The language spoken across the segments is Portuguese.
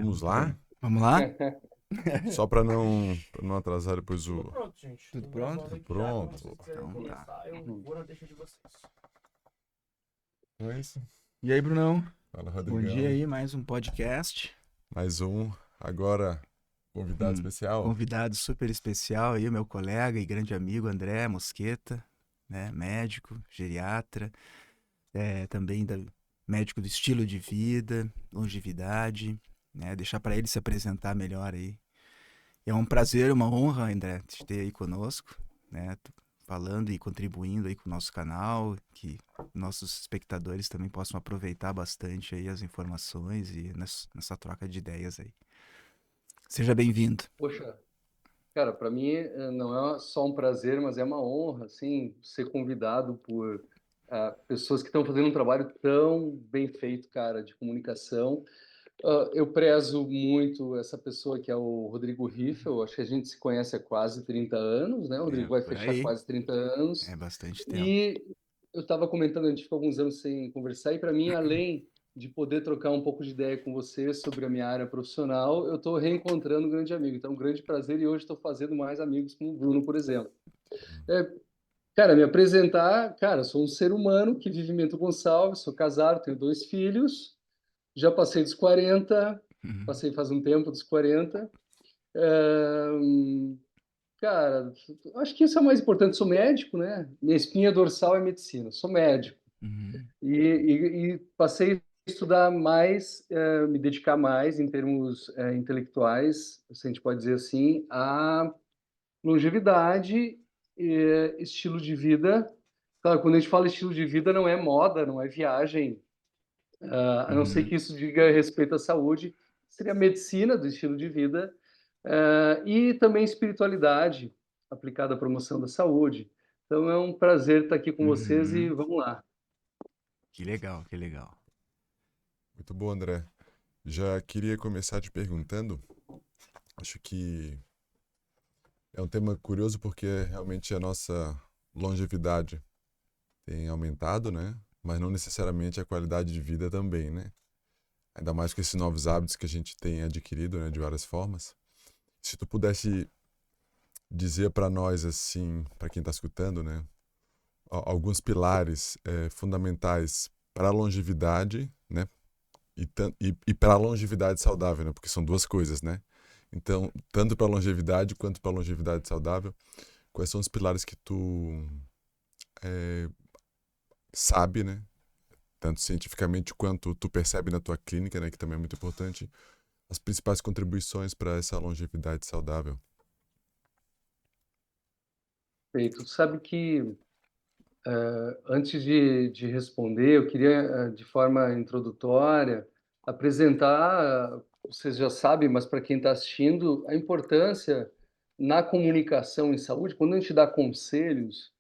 Vamos lá? Vamos lá? Só pra não atrasar depois Tudo o. pronto, gente. Tudo Tô pronto? gravando Tudo aqui já. Quando pronto. vocês quiserem Então tá. começar, eu vou na deixa de vocês. Então é isso. E aí, Brunão? Fala, Bom dia Rodrigão. aí, mais um podcast. Mais um. Agora, convidado Um especial. convidado super especial aí, o meu colega e grande amigo André Mosqueta, né? Médico, geriatra, também médico do estilo de vida, longevidade, né? Deixar para ele se apresentar melhor aí. É um prazer, uma honra, André, te ter aí conosco, né? Falando e contribuindo aí com o nosso canal, que nossos espectadores também possam aproveitar bastante aí as informações e nessa troca de ideias aí. Seja bem-vindo. Poxa, cara, para mim não é só um prazer, mas é uma honra, assim, ser convidado por pessoas que estão fazendo um trabalho tão bem feito, cara, de comunicação. Eu prezo muito essa pessoa que é o Rodrigo Riffel. Acho que a gente se conhece há quase 30 anos, né? O É, Rodrigo vai por fechar aí. quase 30 anos. É bastante tempo. E eu estava comentando, a gente ficou alguns anos sem conversar, e para mim, além de poder trocar um pouco de ideia com você sobre a minha área profissional, eu estou reencontrando um grande amigo. Então, um grande prazer, e hoje estou fazendo mais amigos com o Bruno, por exemplo. É, cara, me apresentar, cara, sou um ser humano que vive em Bento Gonçalves, sou casado, tenho dois filhos, já passei dos 40, Uhum. passei faz um tempo dos 40. É, cara, acho que isso é o mais importante. Sou médico, né? Minha espinha dorsal é medicina, sou médico. Uhum. E passei a estudar mais, me dedicar mais em termos intelectuais, se a gente pode dizer assim, a longevidade, estilo de vida. Claro, quando a gente fala estilo de vida, não é moda, não é viagem, a não ser Uhum. que isso diga respeito à saúde, seria a medicina do estilo de vida, e também espiritualidade aplicada à promoção da saúde. Então é um prazer estar aqui com vocês e Uhum. vamos lá. Que legal, que legal. Muito bom, André. Já queria começar te perguntando. Acho que é um tema curioso porque realmente a nossa longevidade tem aumentado, né? Mas não necessariamente a qualidade de vida também, né? Ainda mais com esses novos hábitos que a gente tem adquirido, né, de várias formas. Se tu pudesse dizer para nós, assim, para quem está escutando, né, alguns pilares fundamentais para a longevidade, né, e para a longevidade saudável, né, porque são duas coisas, né. Então, tanto para a longevidade quanto para a longevidade saudável, quais são os pilares que tu é, sabe, né, tanto cientificamente quanto tu percebe na tua clínica, né, que também é muito importante, as principais contribuições para essa longevidade saudável? Feito. Tu sabe que antes de responder, eu queria, de forma introdutória, apresentar, vocês já sabem, mas para quem está assistindo, a importância na comunicação em saúde. Quando a gente dá conselhos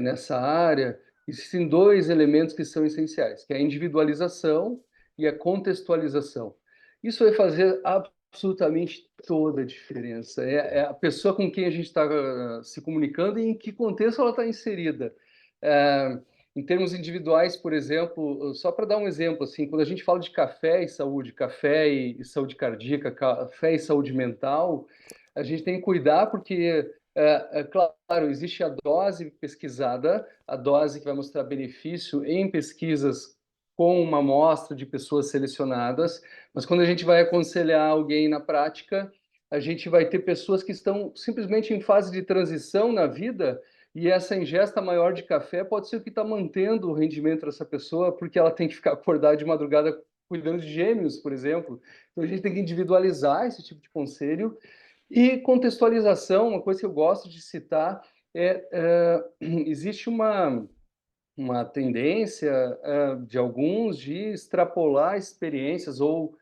nessa área, existem dois elementos que são essenciais, que é a individualização e a contextualização. Isso vai fazer absolutamente toda a diferença. É a pessoa com quem a gente está se comunicando e em que contexto ela está inserida. É, em termos individuais, por exemplo, só para dar um exemplo, assim, quando a gente fala de café e saúde cardíaca, café e saúde mental, a gente tem que cuidar porque, claro, existe a dose pesquisada, a dose que vai mostrar benefício em pesquisas com uma amostra de pessoas selecionadas, mas quando a gente vai aconselhar alguém na prática, a gente vai ter pessoas que estão simplesmente em fase de transição na vida e essa ingesta maior de café pode ser o que está mantendo o rendimento dessa pessoa, porque ela tem que ficar acordada de madrugada cuidando de gêmeos, por exemplo. Então a gente tem que individualizar esse tipo de conselho. E contextualização, uma coisa que eu gosto de citar, existe uma tendência de alguns de extrapolar experiências ou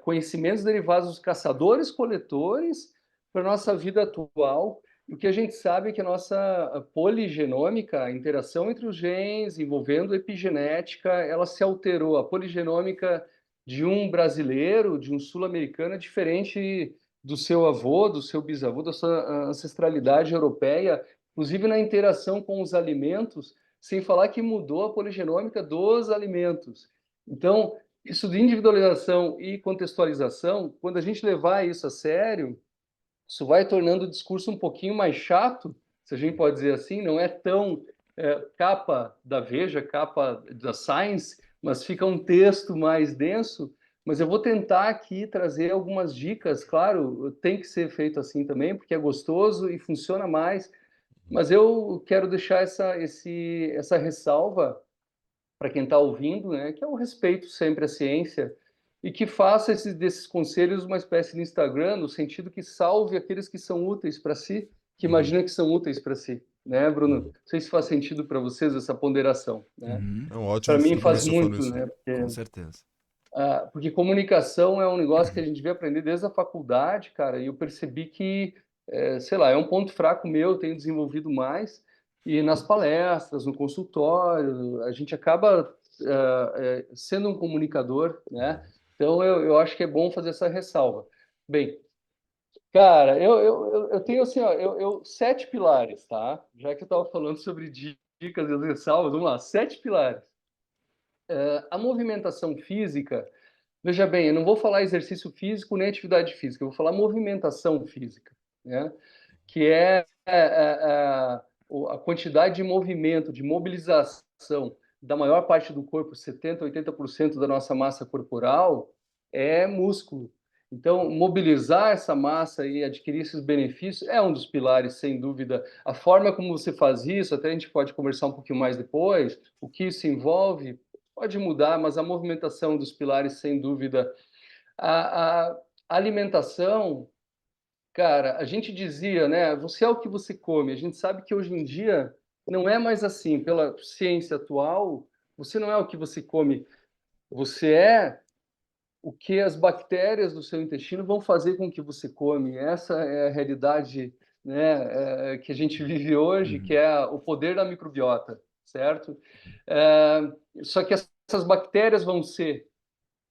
conhecimentos derivados dos caçadores-coletores para a nossa vida atual. E o que a gente sabe é que a nossa poligenômica, a interação entre os genes, envolvendo epigenética, ela se alterou. A poligenômica de um brasileiro, de um sul-americano, é diferente do seu avô, do seu bisavô, da sua ancestralidade europeia, inclusive na interação com os alimentos, sem falar que mudou a poligenômica dos alimentos. Então, isso de individualização e contextualização, quando a gente levar isso a sério, isso vai tornando o discurso um pouquinho mais chato, se a gente pode dizer assim, não é tão capa da Veja, capa da Science, mas fica um texto mais denso. Mas eu vou tentar aqui trazer algumas dicas, claro, tem que ser feito assim também, porque é gostoso e funciona mais, mas eu quero deixar essa ressalva para quem está ouvindo, né, que é o respeito sempre à ciência e que faça desses conselhos uma espécie de Instagram, no sentido que salve aqueles que são úteis para si, que Uhum. imagina que são úteis para si, né, Bruno? Não sei se faz sentido para vocês essa ponderação, né? Uhum. É um ótimo Para mim faz começou falando muito, isso. né? Com certeza. Porque comunicação é um negócio que a gente devia aprender desde a faculdade, cara, e eu percebi que, sei lá, é um ponto fraco meu, eu tenho desenvolvido mais, e nas palestras, no consultório, a gente acaba sendo um comunicador, né? Então eu acho que é bom fazer essa ressalva. Bem, cara, eu tenho assim, ó, 7 pilares, tá? Já que eu estava falando sobre dicas e ressalvas, vamos lá, 7 pilares. A movimentação física. Veja bem, eu não vou falar exercício físico nem atividade física, eu vou falar movimentação física, né? Que é a quantidade de movimento, de mobilização da maior parte do corpo, 70, 80% da nossa massa corporal, é músculo. Então, mobilizar essa massa e adquirir esses benefícios é um dos pilares, sem dúvida. A forma como você faz isso, até a gente pode conversar um pouquinho mais depois, o que isso envolve, pode mudar, mas a movimentação dos pilares, sem dúvida. A alimentação, cara, a gente dizia, né? Você é o que você come. A gente sabe que hoje em dia não é mais assim. Pela ciência atual, você não é o que você come. Você é o que as bactérias do seu intestino vão fazer com o que você come. Essa é a realidade, né, que a gente vive hoje, que Uhum. é o poder da microbiota, certo? Só que essas bactérias vão ser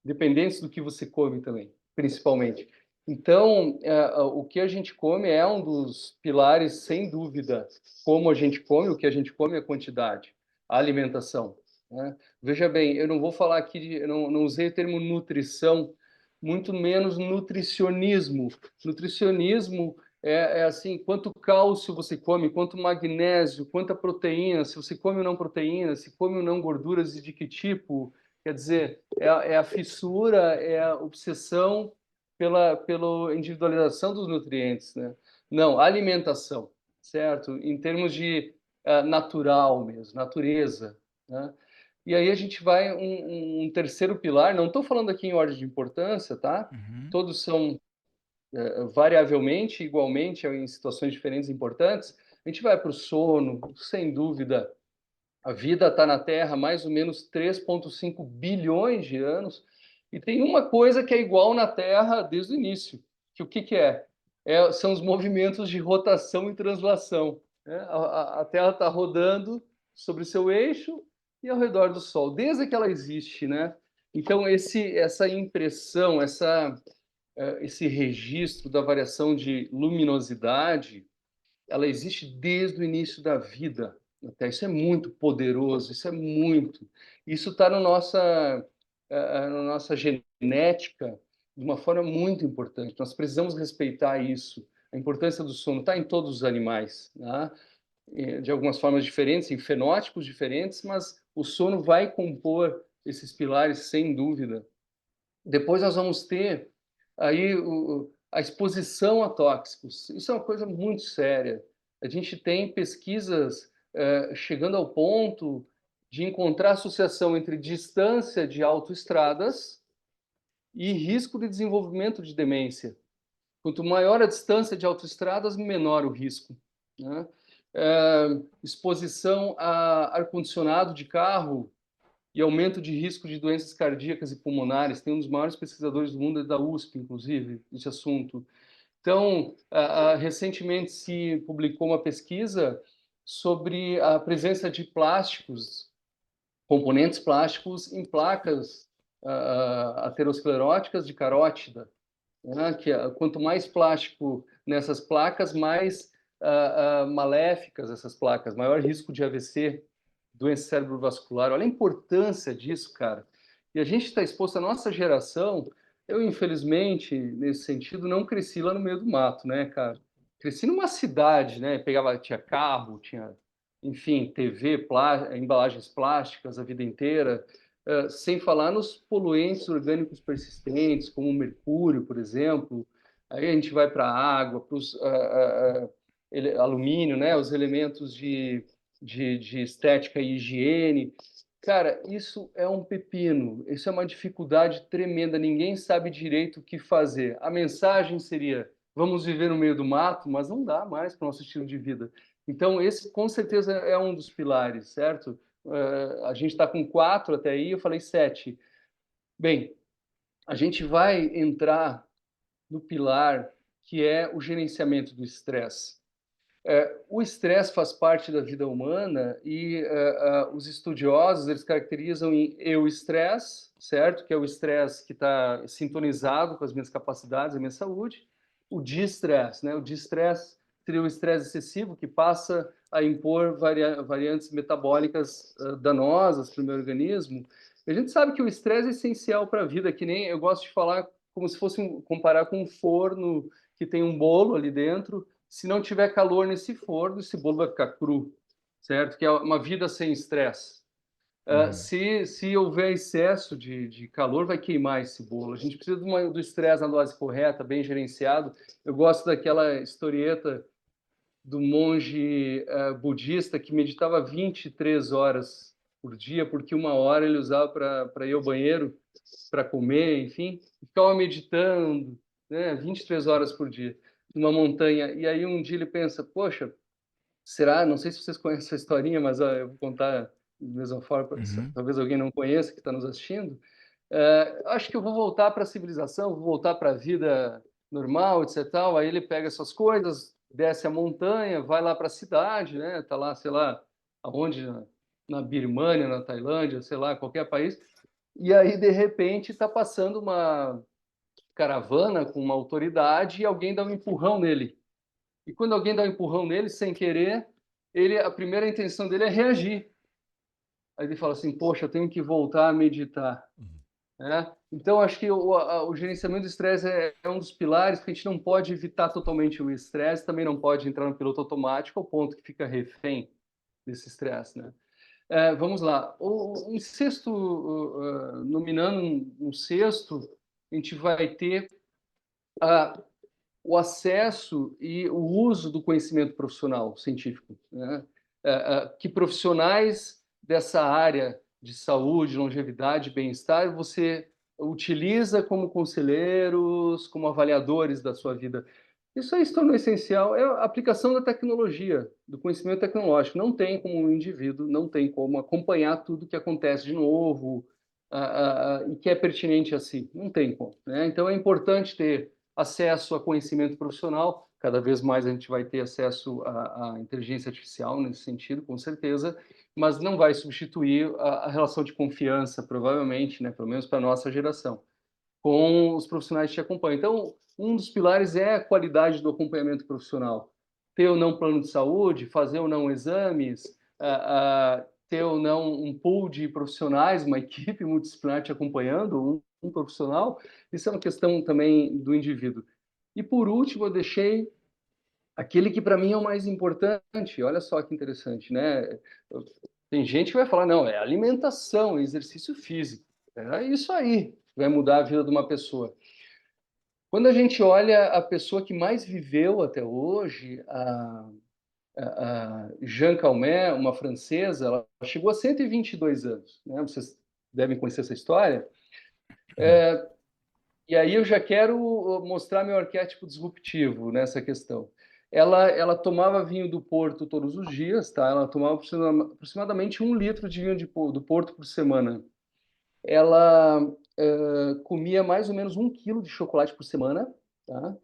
dependentes do que você come também, principalmente. Então, o que a gente come é um dos pilares, sem dúvida. Como a gente come, o que a gente come é a quantidade, a alimentação, né? Veja bem, eu não vou falar aqui, eu não usei o termo nutrição, muito menos nutricionismo. Nutricionismo é assim, quanto cálcio você come, quanto magnésio, quanta proteína, se você come ou não proteína, se come ou não gorduras e de que tipo. Quer dizer, é a fissura, é a obsessão pela individualização dos nutrientes, né? Não, alimentação, certo? Em termos de natural mesmo, natureza, né? E aí a gente vai um terceiro pilar, não estou falando aqui em ordem de importância, tá? Uhum. Todos são variavelmente, igualmente, em situações diferentes importantes. A gente vai para o sono, sem dúvida. A vida está na Terra há mais ou menos 3,5 bilhões de anos, e tem uma coisa que é igual na Terra desde o início, que o que é? São os movimentos de rotação e translação, né? A Terra está rodando sobre seu eixo e ao redor do Sol, desde que ela existe, né? Então, essa impressão, esse registro da variação de luminosidade, ela existe desde o início da vida. Até isso é muito poderoso, isso é muito. Isso está na nossa genética de uma forma muito importante. Nós precisamos respeitar isso. A importância do sono está em todos os animais, né? De algumas formas diferentes, em fenótipos diferentes, mas o sono vai compor esses pilares sem dúvida. Depois nós vamos ter aí a exposição a tóxicos. Isso é uma coisa muito séria. A gente tem pesquisas chegando ao ponto de encontrar associação entre distância de autoestradas e risco de desenvolvimento de demência. Quanto maior a distância de autoestradas, menor o risco, né? Exposição a ar-condicionado de carro e aumento de risco de doenças cardíacas e pulmonares. Tem um dos maiores pesquisadores do mundo, da USP, inclusive, esse assunto. Então, recentemente se publicou uma pesquisa sobre a presença de plásticos, componentes plásticos em placas ateroscleróticas de carótida, né? Que quanto mais plástico nessas placas, mais maléficas essas placas, maior risco de AVC, doença cerebrovascular. Olha a importância disso, cara. E a gente está exposto, a nossa geração, eu, infelizmente, nesse sentido, não cresci lá no meio do mato, né, cara? Cresci numa cidade, né? Tinha carro, tinha, enfim, TV, embalagens plásticas a vida inteira, sem falar nos poluentes orgânicos persistentes, como o mercúrio, por exemplo. Aí a gente vai para a água, para os alumínio, né? Os elementos de estética e higiene. Cara, isso é um pepino, isso é uma dificuldade tremenda, ninguém sabe direito o que fazer. A mensagem seria: vamos viver no meio do mato, mas não dá mais para o nosso estilo de vida. Então, esse com certeza é um dos pilares, certo? A gente está com 4 até aí, eu falei 7. Bem, a gente vai entrar no pilar que é o gerenciamento do estresse. O estresse faz parte da vida humana e os estudiosos eles caracterizam em eu-estresse, certo? Que é o estresse que está sintonizado com as minhas capacidades, a minha saúde. O distress, né? O distress seria o estresse excessivo que passa a impor variantes metabólicas danosas para o meu organismo. A gente sabe que o estresse é essencial para a vida, que nem eu gosto de falar como se fosse comparar com um forno que tem um bolo ali dentro. Se não tiver calor nesse forno, esse bolo vai ficar cru, certo? Que é uma vida sem estresse. Se houver excesso de calor, vai queimar esse bolo. A gente precisa do estresse na dose correta, bem gerenciado. Eu gosto daquela historieta do monge budista que meditava 23 horas por dia, porque 1 hora ele usava para ir ao banheiro, para comer, enfim. Ficava meditando, né, 23 horas por dia, numa montanha. E aí um dia ele pensa, poxa, será? Não sei se vocês conhecem essa historinha, mas eu vou contar da mesma forma, Uhum. talvez alguém não conheça que está nos assistindo. Acho que eu vou voltar para a civilização, vou voltar para a vida normal, etc. Tal. Aí ele pega essas coisas, desce a montanha, vai lá para a cidade, né? Tá lá, sei lá, aonde, na Birmânia, na Tailândia, sei lá, qualquer país. E aí, de repente, está passando uma caravana com uma autoridade e alguém dá um empurrão nele. E quando alguém dá um empurrão nele, sem querer, a primeira intenção dele é reagir. Aí ele fala assim, poxa, eu tenho que voltar a meditar. Então, acho que o gerenciamento do estresse é um dos pilares, porque a gente não pode evitar totalmente o estresse, também não pode entrar no piloto automático ao ponto que fica refém desse estresse, né? Vamos lá. Em sexto, nominando um sexto, a gente vai ter o acesso e o uso do conhecimento profissional científico, né? Que profissionais dessa área de saúde, longevidade, bem-estar você utiliza como conselheiros, como avaliadores da sua vida. Isso aí se tornou essencial. É a aplicação da tecnologia, do conhecimento tecnológico. Não tem como um indivíduo, não tem como acompanhar tudo que acontece de novo e que é pertinente a si. Não tem como, né? Então é importante ter acesso a conhecimento profissional. Cada vez mais a gente vai ter acesso à inteligência artificial nesse sentido, com certeza, mas não vai substituir a relação de confiança, provavelmente, né? Pelo menos para a nossa geração, com os profissionais que te acompanham. Então, um dos pilares é a qualidade do acompanhamento profissional. Ter ou não plano de saúde, fazer ou não exames, ter ou não um pool de profissionais, uma equipe multidisciplinar te acompanhando, um profissional, isso é uma questão também do indivíduo. E por último, eu deixei aquele que para mim é o mais importante. Olha só que interessante, né? Tem gente que vai falar, não, é alimentação, exercício físico. É isso aí que vai mudar a vida de uma pessoa. Quando a gente olha a pessoa que mais viveu até hoje, a Jeanne Calment, uma francesa, ela chegou a 122 anos, né? Vocês devem conhecer essa história. E aí eu já quero mostrar meu arquétipo disruptivo nessa questão. Ela tomava vinho do Porto todos os dias, tá? Ela tomava aproximadamente 1 litro de vinho do Porto por semana. Ela comia mais ou menos 1 quilo de chocolate por semana, tá?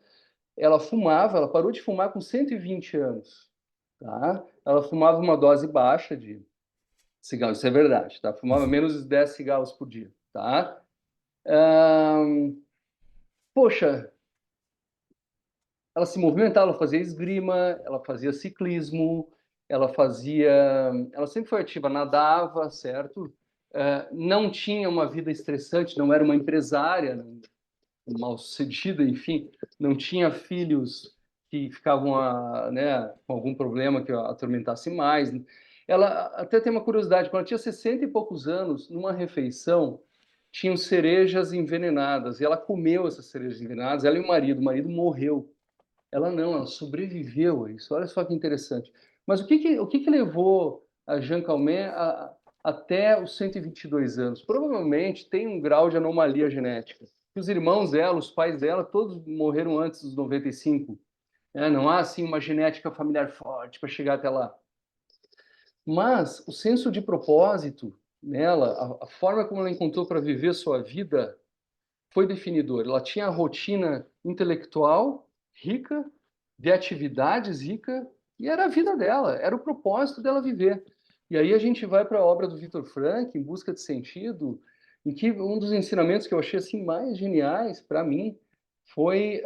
Ela fumava, ela parou de fumar com 120 anos, tá? Ela fumava uma dose baixa de cigarro, isso é verdade, tá? Fumava menos de 10 cigarros por dia, tá? Poxa, ela se movimentava, ela fazia esgrima, ela fazia ciclismo, ela sempre foi ativa, nadava, certo? não tinha uma vida estressante, não era uma empresária mal-sucedida, enfim, não tinha filhos que ficavam né, com algum problema que a atormentasse mais. Ela até tem uma curiosidade, quando ela tinha 60 e poucos anos, numa refeição, tinham cerejas envenenadas, e ela comeu essas cerejas envenenadas, ela e o marido morreu. Ela não, ela sobreviveu a isso. Olha só que interessante. Mas o que levou a Jeanne Calment até os 122 anos? Provavelmente tem um grau de anomalia genética. Os irmãos dela, os pais dela, todos morreram antes dos 95. Não há, assim, uma genética familiar forte para chegar até lá. Mas o senso de propósito nela, a forma como ela encontrou para viver sua vida, foi definidor. Ela tinha a rotina intelectual rica, de atividades rica, e era a vida dela, era o propósito dela viver. E aí a gente vai para a obra do Viktor Frankl, Em Busca de Sentido, em que um dos ensinamentos que eu achei assim mais geniais para mim foi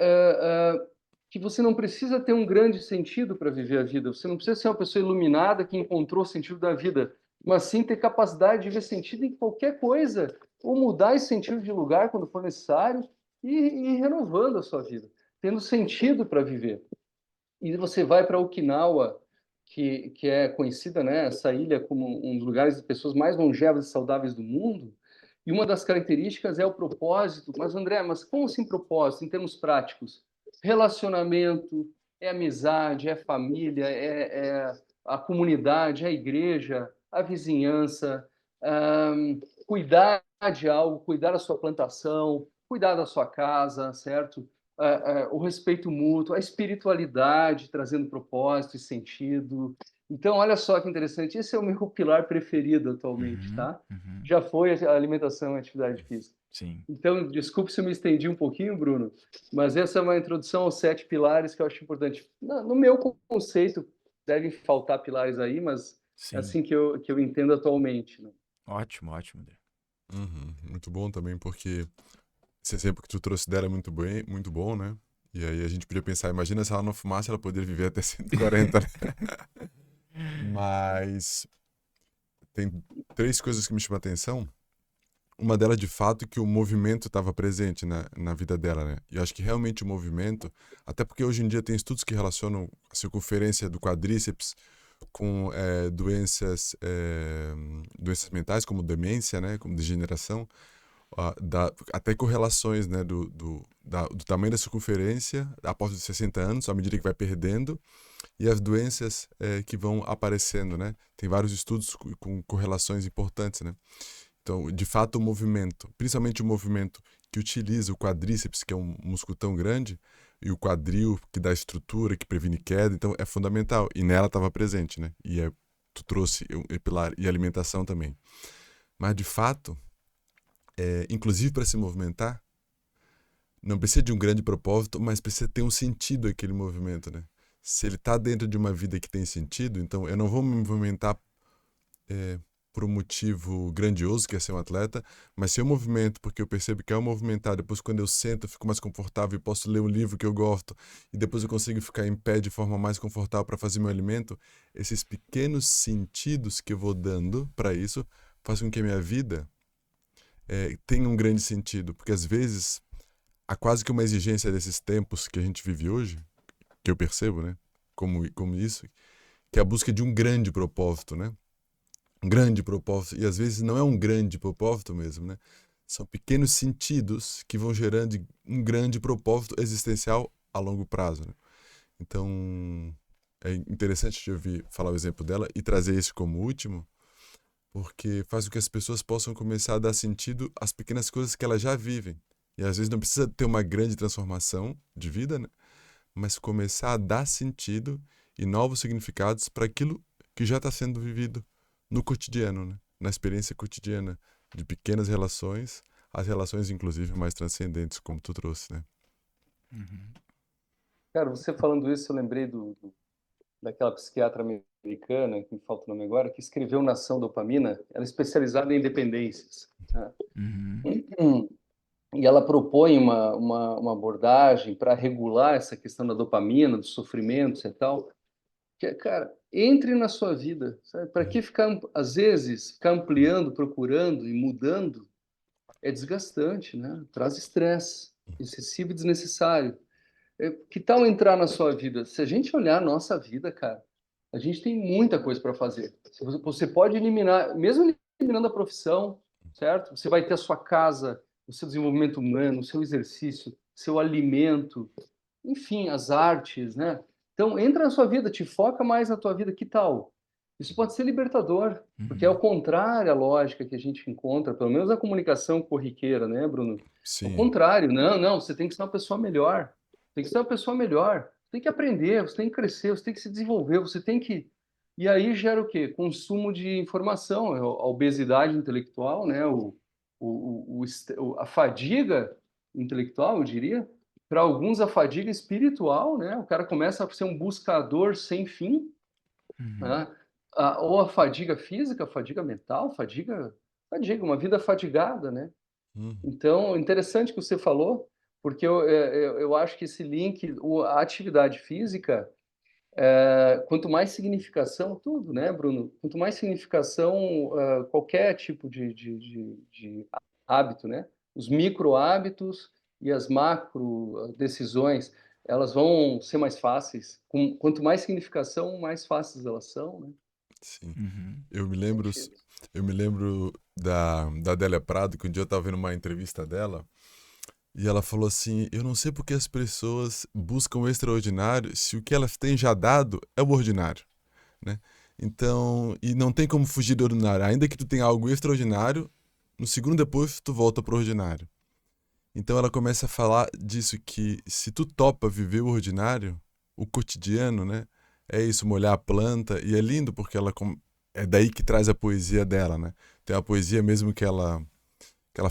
que você não precisa ter um grande sentido para viver a vida, você não precisa ser uma pessoa iluminada que encontrou o sentido da vida, mas sim ter capacidade de ver sentido em qualquer coisa, ou mudar esse sentido de lugar quando for necessário e ir renovando a sua vida, tendo sentido para viver. E você vai para Okinawa, que é conhecida, né, essa ilha como um dos lugares de pessoas mais longevas e saudáveis do mundo, e uma das características é o propósito. Mas, André, mas como assim propósito, em termos práticos? Relacionamento, é amizade, é família, é a comunidade, é a igreja, a vizinhança, cuidar de algo, cuidar da sua plantação, cuidar da sua casa, certo? O respeito mútuo, a espiritualidade, trazendo propósito e sentido. Então, olha só que interessante, esse é o meu pilar preferido atualmente, Uhum, tá? uhum. Já foi a alimentação e a atividade física. Sim. Então, desculpe se eu me estendi um pouquinho, Bruno, mas essa é uma introdução aos 7 pilares que eu acho importante. No meu conceito, devem faltar pilares aí, mas é Sim. assim que eu entendo atualmente, né? Ótimo, ótimo, André. Muito bom também, porque esse exemplo que tu trouxe dela é muito bom, né? E aí a gente podia pensar, imagina se ela não fumasse, ela poderia viver até 140, né? Mas tem 3 coisas que me chamam a atenção. Uma delas, de fato, que o movimento estava presente na vida dela, né? E eu acho que realmente o movimento, até porque hoje em dia tem estudos que relacionam a circunferência do quadríceps com doenças mentais, como demência, né? Como degeneração, até correlações, né? Do tamanho da circunferência após os 60 anos, à medida que vai perdendo, e as doenças que vão aparecendo, né? Tem vários estudos com correlações importantes, né? Então, de fato, o movimento, principalmente o movimento que utiliza o quadríceps, que é um músculo tão grande, e o quadril, que dá estrutura, que previne queda, então é fundamental. E nela estava presente, né? Tu trouxe o pilar e a alimentação também. Mas, de fato, inclusive para se movimentar, não precisa de um grande propósito, mas precisa ter um sentido aquele movimento, né? Se ele está dentro de uma vida que tem sentido, então eu não vou me movimentar por um motivo grandioso, que é ser um atleta, mas se eu movimento porque eu percebo que é um movimentar, depois quando eu sento eu fico mais confortável e posso ler um livro que eu gosto, e depois eu consigo ficar em pé de forma mais confortável para fazer meu alimento, esses pequenos sentidos que eu vou dando para isso fazem com que a minha vida tenha um grande sentido, porque às vezes há quase que uma exigência desses tempos que a gente vive hoje, que eu percebo, né, como isso, que é a busca de um grande propósito, né? Um grande propósito, e às vezes não é um grande propósito mesmo, né? São pequenos sentidos que vão gerando um grande propósito existencial a longo prazo, né? Então, é interessante de ouvir falar o exemplo dela e trazer isso como último, porque faz com que as pessoas possam começar a dar sentido às pequenas coisas que elas já vivem. E às vezes não precisa ter uma grande transformação de vida, né? Mas começar a dar sentido e novos significados para aquilo que já está sendo vivido no cotidiano, né? Na experiência cotidiana de pequenas relações, as relações inclusive mais transcendentes, como tu trouxe, né? Uhum. Cara, você falando isso, eu lembrei daquela psiquiatra americana, que me falta o nome agora, que escreveu Nação Dopamina. Ela é especializada em dependências, né? Uhum. E ela propõe uma abordagem para regular essa questão da dopamina, dos sofrimentos e tal. Cara, entre na sua vida, sabe? Para que ficar, às vezes, ficar ampliando, procurando e mudando é desgastante, né? Traz estresse excessivo e desnecessário. Que tal entrar na sua vida? Se a gente olhar a nossa vida, cara, a gente tem muita coisa para fazer. Você pode eliminar, mesmo eliminando a profissão, certo? Você vai ter a sua casa, o seu desenvolvimento humano, o seu exercício, seu alimento, enfim, as artes, né? Então, entra na sua vida, te foca mais na tua vida, que tal? Isso pode ser libertador, porque é Uhum. o contrário à lógica que a gente encontra, pelo menos na comunicação corriqueira, né, Bruno? Ao Sim. contrário, não, você tem que ser uma pessoa melhor, tem que ser uma pessoa melhor, você tem que aprender, você tem que crescer, você tem que se desenvolver, você tem que... E aí gera o quê? Consumo de informação, a obesidade intelectual, né? A fadiga intelectual, eu diria, para alguns a fadiga espiritual, né? O cara começa a ser um buscador sem fim, Uhum. né? Ou a fadiga física, a fadiga mental, uma vida fadigada, né? Uhum. Então, interessante que você falou, porque eu acho que esse link, a atividade física, quanto mais significação, tudo, né, Bruno? Quanto mais significação, qualquer tipo de hábito, né? Os micro hábitos e as macro decisões, elas vão ser mais fáceis. Quanto mais significação, mais fáceis elas são, né? Sim. Uhum. Eu me Nesse lembro, sentido. eu me lembro da Adélia Prado, que um dia eu estava vendo uma entrevista dela, e ela falou assim: Eu não sei porque as pessoas buscam o extraordinário se o que elas têm já dado é o ordinário, né? Então, e não tem como fugir do ordinário. Ainda que tu tenha algo extraordinário, no segundo depois tu volta pro ordinário. Então ela começa a falar disso que se tu topa viver o ordinário, o cotidiano, né? É isso, molhar a planta, e é lindo porque é daí que traz a poesia dela, né? Tem a poesia mesmo que ela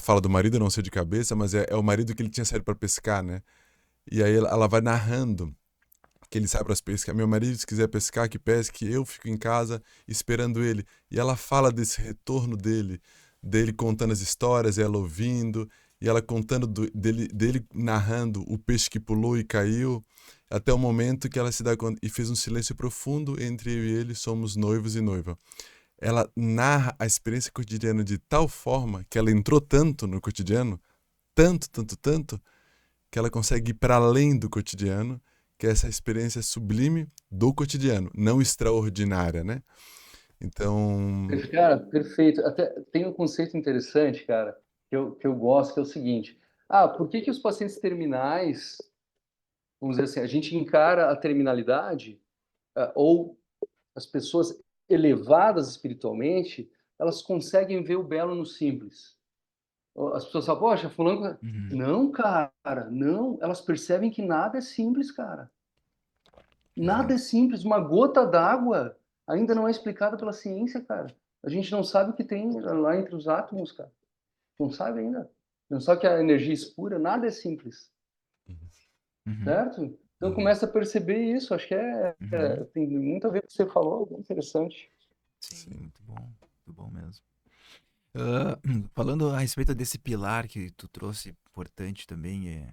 fala do marido, eu não sei de cabeça, mas é o marido que ele tinha saído para pescar, né? E aí ela vai narrando que ele sai para pescar. Meu marido, se quiser pescar, que pesque, eu fico em casa esperando ele. E ela fala desse retorno dele contando as histórias, ela ouvindo, e ela contando dele narrando o peixe que pulou e caiu, até o momento que ela se dá conta e fez um silêncio profundo entre eu e ele, somos noivos e noiva. Ela narra a experiência cotidiana de tal forma que ela entrou tanto no cotidiano, tanto, tanto, tanto, que ela consegue ir para além do cotidiano, que é essa experiência sublime do cotidiano, não extraordinária, né? Então, Cara, perfeito. Até tem um conceito interessante, cara, que eu gosto, que é o seguinte. Por que que os pacientes terminais, vamos dizer assim, a gente encara a terminalidade, ou as pessoas elevadas espiritualmente, elas conseguem ver o belo no simples. As pessoas falam, poxa, fulano... Uhum. Não, cara, não. Elas percebem que nada é simples, cara. Nada é simples. Uma gota d'água ainda não é explicada pela ciência, cara. A gente não sabe o que tem lá entre os átomos, cara. Não sabe ainda. Não sabe que a energia espura, nada é simples, Uhum. certo? Então uhum, começa a perceber isso. Acho que Uhum. tem muito a ver com o que você falou, bem interessante. Sim, sim, muito bom mesmo. Ah, falando a respeito desse pilar que tu trouxe, importante também,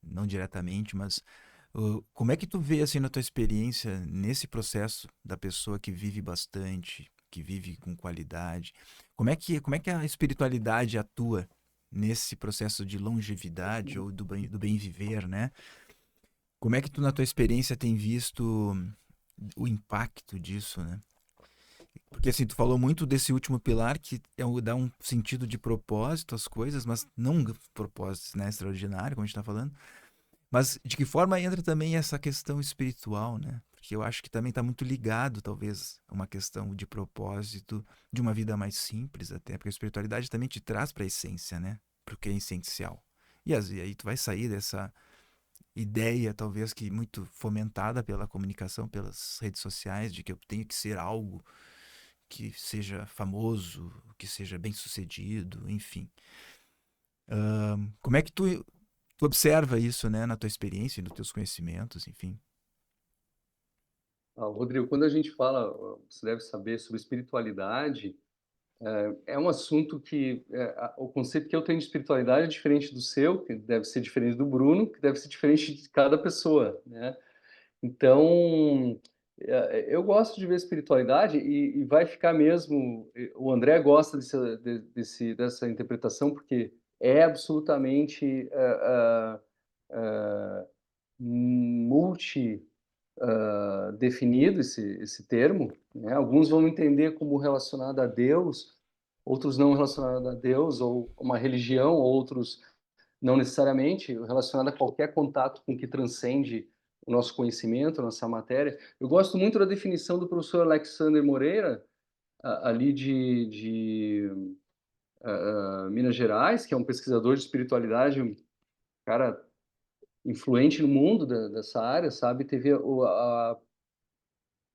não diretamente, mas como é que tu vê, assim, na tua experiência, nesse processo da pessoa que vive bastante, que vive com qualidade, como é que a espiritualidade atua nesse processo de longevidade ou do bem viver, né? Como é que tu, na tua experiência, tem visto o impacto disso, né? Porque assim, tu falou muito desse último pilar que dá um sentido de propósito às coisas, mas não propósito, né, extraordinário, como a gente tá falando. Mas de que forma entra também essa questão espiritual, né? Porque eu acho que também está muito ligado, talvez, a uma questão de propósito, de uma vida mais simples até, porque a espiritualidade também te traz para a essência, né? Para o que é essencial. E aí tu vai sair dessa ideia, talvez que muito fomentada pela comunicação, pelas redes sociais, de que eu tenho que ser algo que seja famoso, que seja bem sucedido, enfim. Como é que tu observa isso, né, na tua experiência, nos teus conhecimentos, enfim? Rodrigo, quando a gente fala, você deve saber, sobre espiritualidade, é um assunto que o conceito que eu tenho de espiritualidade é diferente do seu, que deve ser diferente do Bruno, que deve ser diferente de cada pessoa, né? Então, Eu gosto de ver espiritualidade e vai ficar mesmo. O André gosta dessa interpretação porque é absolutamente multi definido esse termo, né? Alguns vão entender como relacionado a Deus, outros não relacionado a Deus, ou uma religião, outros não necessariamente, relacionado a qualquer contato com o que transcende o nosso conhecimento, a nossa matéria. Eu gosto muito da definição do professor Alexander Moreira, ali de Minas Gerais, que é um pesquisador de espiritualidade, um cara influente no mundo dessa área, sabe? Teve a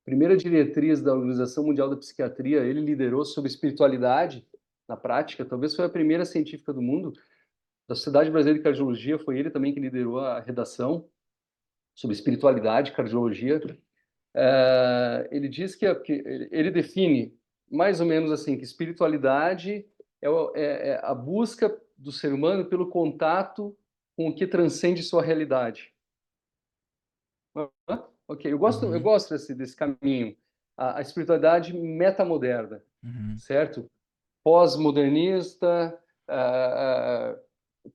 primeira diretriz da Organização Mundial da Psiquiatria, ele liderou sobre espiritualidade na prática, talvez foi a primeira científica do mundo. Da Sociedade Brasileira de Cardiologia, foi ele também que liderou a redação sobre espiritualidade e cardiologia. Ele diz ele define mais ou menos assim, que espiritualidade é a busca do ser humano pelo contato com o que transcende sua realidade. Ok, eu gosto desse caminho. A espiritualidade metamoderna, certo? Pós-modernista,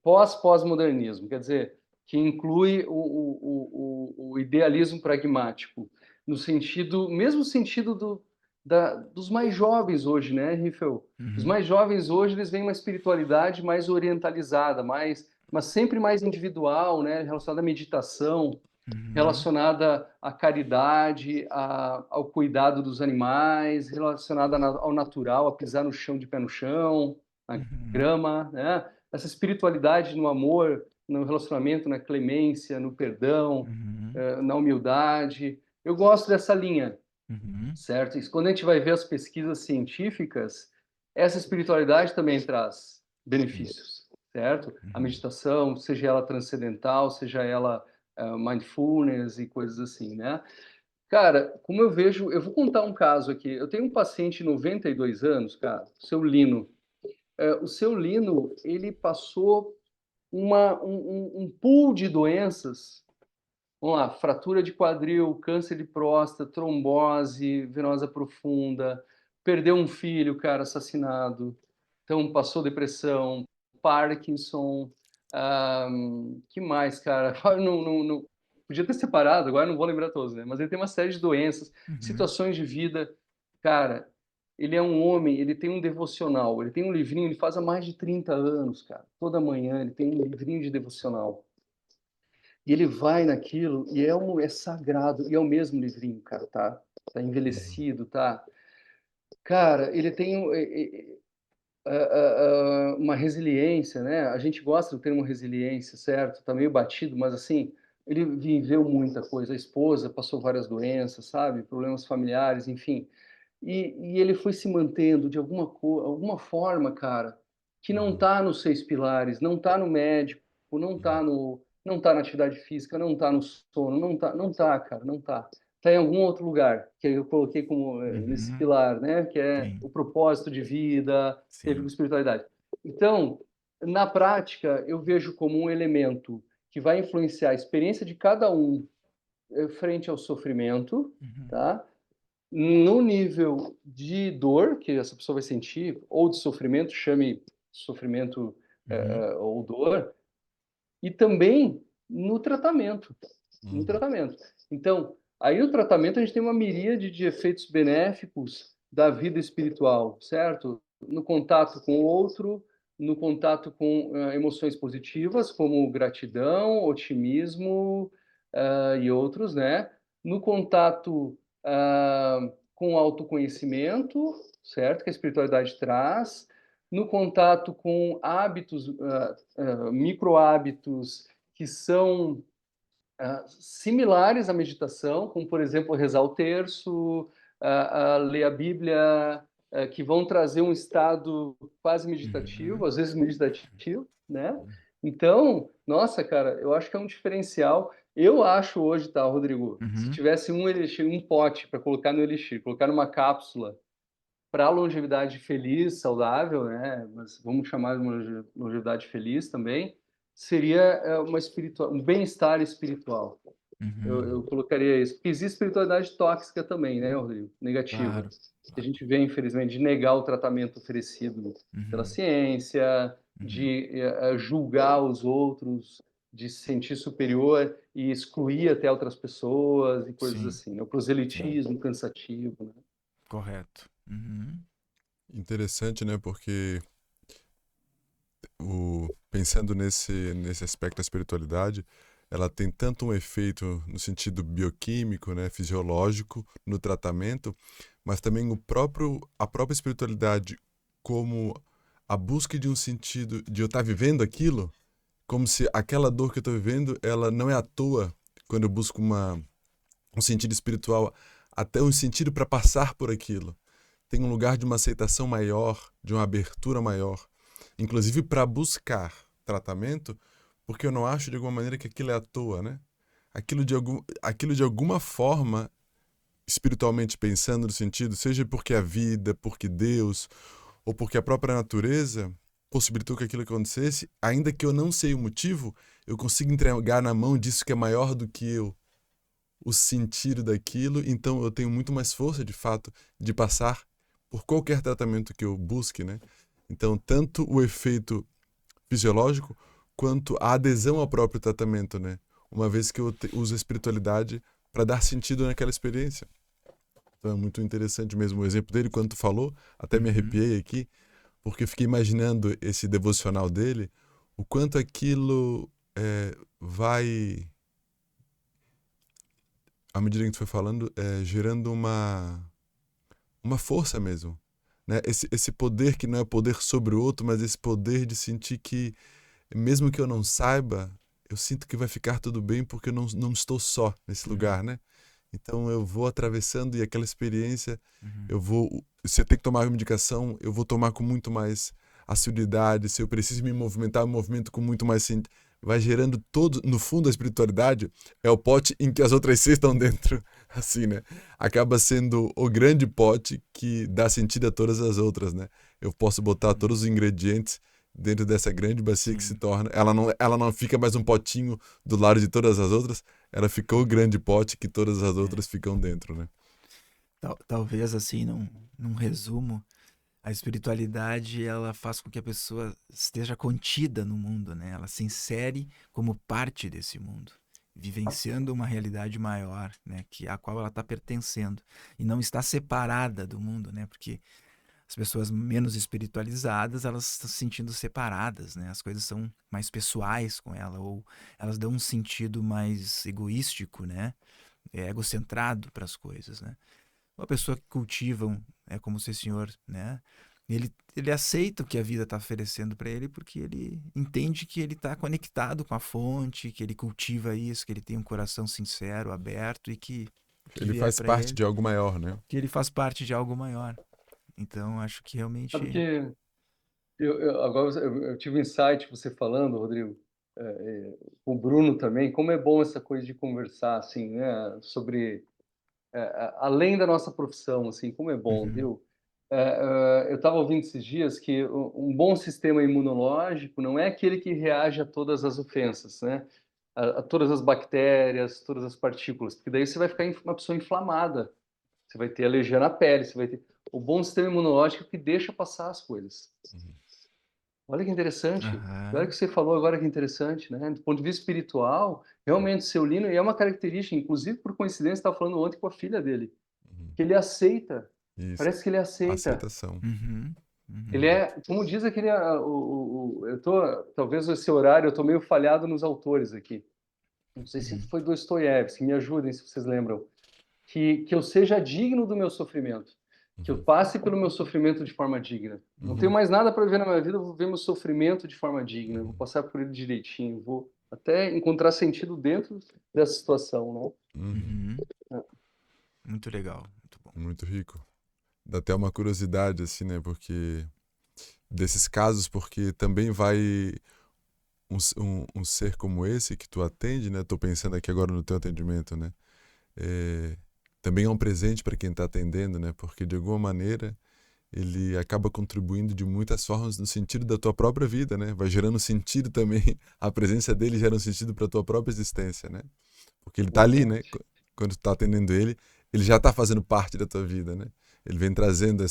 pós-pós-modernismo, quer dizer, que inclui o idealismo pragmático, no sentido, mesmo sentido dos mais jovens hoje, né, Riffel? Os mais jovens hoje, eles veem uma espiritualidade mais orientalizada, mas sempre mais individual, né, relacionada à meditação, relacionada à caridade, ao cuidado dos animais, relacionada ao natural, a pisar no chão de pé no chão, na grama, né? Essa espiritualidade no amor, no relacionamento, na clemência, no perdão, na humildade. Eu gosto dessa linha, certo? E quando a gente vai ver as pesquisas científicas, essa espiritualidade também traz benefícios, certo? A meditação, seja ela transcendental, seja ela mindfulness e coisas assim, né? Cara, como eu vejo, eu vou contar um caso aqui. Eu tenho um paciente de 92 anos, cara, o seu Lino. O seu Lino, ele passou um pool de doenças. Vamos lá, fratura de quadril, câncer de próstata, trombose venosa profunda, perdeu um filho, cara, assassinado. Então, passou depressão, Parkinson, que mais, cara? Não, podia ter separado, agora não vou lembrar todos, né? Mas ele tem uma série de doenças, situações de vida. Cara, ele é um homem, ele tem um devocional, ele tem um livrinho, ele faz há mais de 30 anos, cara. Toda manhã ele tem um livrinho de devocional. E ele vai naquilo e é sagrado, e é o mesmo livrinho, cara, tá? Tá envelhecido, tá? Cara, ele tem uma resiliência, né? A gente gosta do termo resiliência, certo? Tá meio batido, mas assim, ele viveu muita coisa. A esposa passou várias doenças, sabe? Problemas familiares, enfim. E ele foi se mantendo de alguma forma, cara, que não tá nos 6 pilares, não tá no médico, não tá na atividade física, não tá no sono, não tá, cara, não tá. Tá em algum outro lugar, que eu coloquei como nesse pilar, né? Que é Sim. o propósito de vida, teve com Sim. espiritualidade. Então, na prática, eu vejo como um elemento que vai influenciar a experiência de cada um frente ao sofrimento, tá? No nível de dor que essa pessoa vai sentir, ou de sofrimento, chame sofrimento ou dor, e também no tratamento. No tratamento. Então, aí no tratamento a gente tem uma miríade de efeitos benéficos da vida espiritual, certo? No contato com o outro, no contato com emoções positivas, como gratidão, otimismo e outros, né? No contato com o autoconhecimento, certo? Que a espiritualidade traz. No contato com hábitos, micro-hábitos que são similares à meditação, como, por exemplo, rezar o terço, ler a Bíblia, que vão trazer um estado quase meditativo, às vezes meditativo, né? Então, nossa, cara, eu acho que é um diferencial. Eu acho hoje, tá, Rodrigo, se tivesse um elixir, um pote para colocar no elixir, colocar numa cápsula para longevidade feliz, saudável, né? Mas vamos chamar de uma longevidade feliz também, seria um bem-estar espiritual. Eu colocaria isso. Porque existe espiritualidade tóxica também, né, Rodrigo? Negativa. Claro. Que a gente vê, infelizmente, de negar o tratamento oferecido pela Uhum. ciência, Uhum. de julgar os outros, de se sentir superior e excluir até outras pessoas e coisas Sim, assim, né? O proselitismo cansativo, né? correto. Uhum. Interessante, né? Porque pensando nesse aspecto da espiritualidade, ela tem tanto um efeito no sentido bioquímico, né, fisiológico, no tratamento, mas também a própria espiritualidade como a busca de um sentido de eu estar vivendo aquilo, como se aquela dor que eu estou vivendo, ela não é à toa quando eu busco um sentido espiritual, até um sentido para passar por aquilo. Tem um lugar de uma aceitação maior, de uma abertura maior, inclusive para buscar tratamento, porque eu não acho de alguma maneira que aquilo é à toa, né? Aquilo de alguma forma, espiritualmente pensando no sentido, seja porque a vida, porque Deus, ou porque a própria natureza possibilitou que aquilo acontecesse, ainda que eu não sei o motivo, eu consigo entregar na mão disso que é maior do que eu, o sentido daquilo, então eu tenho muito mais força, de fato, de passar por qualquer tratamento que eu busque, né? Então, tanto o efeito fisiológico quanto a adesão ao próprio tratamento, né? Uma vez que eu uso a espiritualidade para dar sentido naquela experiência. Então é muito interessante mesmo o exemplo dele, quando tu falou, até me Uhum. arrepiei aqui, porque eu fiquei imaginando esse devocional dele, o quanto aquilo vai, à medida que tu foi falando, gerando uma força mesmo, né? Esse poder que não é poder sobre o outro, mas esse poder de sentir que, mesmo que eu não saiba, eu sinto que vai ficar tudo bem porque eu não estou só nesse Uhum. lugar, né? Então eu vou atravessando e aquela experiência, Uhum. se eu tenho que tomar uma medicação, eu vou tomar com muito mais assiduidade, se eu preciso me movimentar, eu movimento com muito mais vai gerando todo, no fundo a espiritualidade é o pote em que as outras seis estão dentro, assim, né? Acaba sendo o grande pote que dá sentido a todas as outras, né? Eu posso botar todos os ingredientes dentro dessa grande bacia que se Sim. torna, ela não fica mais um potinho do lado de todas as outras, ela ficou o grande pote que todas as É. outras ficam dentro, né? Talvez assim, num resumo, a espiritualidade ela faz com que a pessoa esteja contida no mundo, né? Ela se insere como parte desse mundo, vivenciando uma realidade maior, né? Que a qual ela está pertencendo e não está separada do mundo, né? Porque as pessoas menos espiritualizadas elas estão se sentindo separadas, né? As coisas são mais pessoais com ela ou elas dão um sentido mais egoístico, né? Egocentrado para as coisas, né? Uma pessoa que cultiva, como se o senhor, né? Ele aceita o que a vida está oferecendo para ele porque ele entende que ele está conectado com a fonte, que ele cultiva isso, que ele tem um coração sincero, aberto e que o que Ele vier faz para parte ele, de algo maior, né? que ele faz parte de algo maior. Então, acho que Sabe realmente. que agora eu tive um insight você falando, Rodrigo, com o Bruno também, como é bom essa coisa de conversar, assim, né, sobre, além da nossa profissão, assim, como é bom, Uhum, viu? Eu estava ouvindo esses dias que um bom sistema imunológico não é aquele que reage a todas as ofensas, né? A todas as bactérias, todas as partículas, porque daí você vai ficar uma pessoa inflamada, você vai ter alergia na pele, você vai ter... O bom sistema imunológico é que deixa passar as coisas. Olha que interessante. Olha o aham, que você falou agora que interessante, né? Do ponto de vista espiritual, realmente o seu Lino, e é uma característica, inclusive por coincidência, estava falando ontem com a filha dele, Uhum. que ele aceita. Isso. Parece que ele aceita. Aceitação. uhum, Ele uhum, é, como diz aquele, eu tô, talvez esse horário eu tô meio falhado nos autores aqui. Não sei se uhum, foi Dostoiévski, me ajudem se vocês lembram. Que eu seja digno do meu sofrimento, que eu Uhum. passe pelo meu sofrimento de forma digna. Não tenho Uhum. mais nada para viver na minha vida, eu vou ver meu sofrimento de forma digna, eu vou Uhum. passar por ele direitinho, vou até encontrar sentido dentro dessa situação, Uhum. uhum. né? Muito legal, muito bom. Muito rico. Dá até uma curiosidade, assim, né? Porque desses casos, porque também vai um ser como esse que tu atende, né? Tô pensando aqui agora no teu atendimento, né? É, também é um presente para quem está atendendo, né? Porque de alguma maneira ele acaba contribuindo de muitas formas no sentido da tua própria vida, né? Vai gerando sentido também. A presença dele gera um sentido para tua própria existência, né? Porque ele tá ali, né? Quando tu tá atendendo ele já tá fazendo parte da tua vida, né? Ele vem trazendo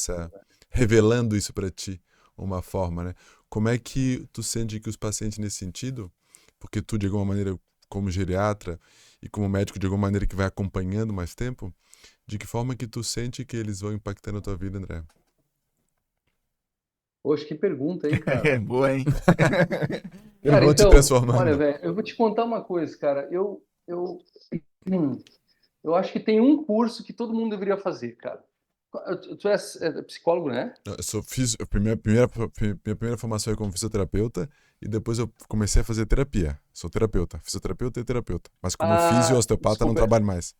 revelando isso para ti, uma forma, né? Como é que tu sente que os pacientes nesse sentido, porque tu de alguma maneira como geriatra e como médico de alguma maneira que vai acompanhando mais tempo, de que forma que tu sente que eles vão impactando a tua vida, André? Poxa, que pergunta, hein, cara? É boa, hein? Eles Cara, vão te então, olha, transformando. velho, eu vou te contar uma coisa, cara. Hum, eu acho que tem um curso que todo mundo deveria fazer, cara. Tu é psicólogo, né? Eu sou minha primeira formação é como fisioterapeuta e depois eu comecei a fazer terapia. Sou terapeuta, fisioterapeuta e terapeuta. Mas como fisio e Ah, osteopata não desculpa. trabalho mais.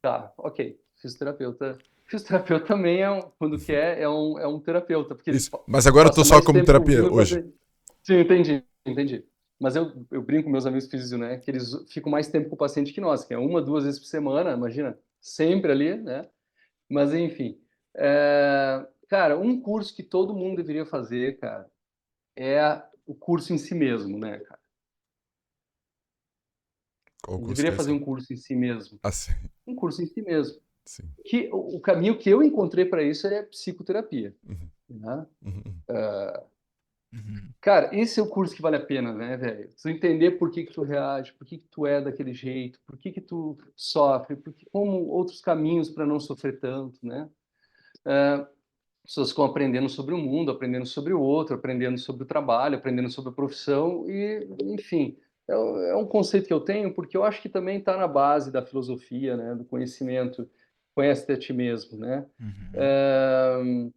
Tá, ok. Fisioterapeuta. Fisioterapeuta também quando quer, é um terapeuta, porque ele Isso. Mas agora eu tô passa só mais como tempo terapia ouvindo o hoje. paciente. Sim, entendi. Mas eu brinco com meus amigos físicos, né? Que eles ficam mais tempo com o paciente que nós, que é uma, duas vezes por semana, imagina, sempre ali, né? Mas enfim. Cara, um curso que todo mundo deveria fazer, cara, é o curso em si mesmo, né, cara? Qual o Ele curso que deveria é fazer esse? um curso em si mesmo. Ah, sim. Um curso em si mesmo. Sim. Que o caminho que eu encontrei para isso é psicoterapia, Uhum, né? uhum, Uhum. Cara, esse é o curso que vale a pena, né, velho? Tu entender por que que tu reage, por que que tu é daquele jeito, por que que tu sofre, como outros caminhos para não sofrer tanto, né? Pessoas ficam aprendendo sobre o mundo, aprendendo sobre o outro, aprendendo sobre o trabalho, aprendendo sobre a profissão e, enfim, é um conceito que eu tenho porque eu acho que também está na base da filosofia, né, do conhecimento, conhece-te a ti mesmo, né? Uhum. É,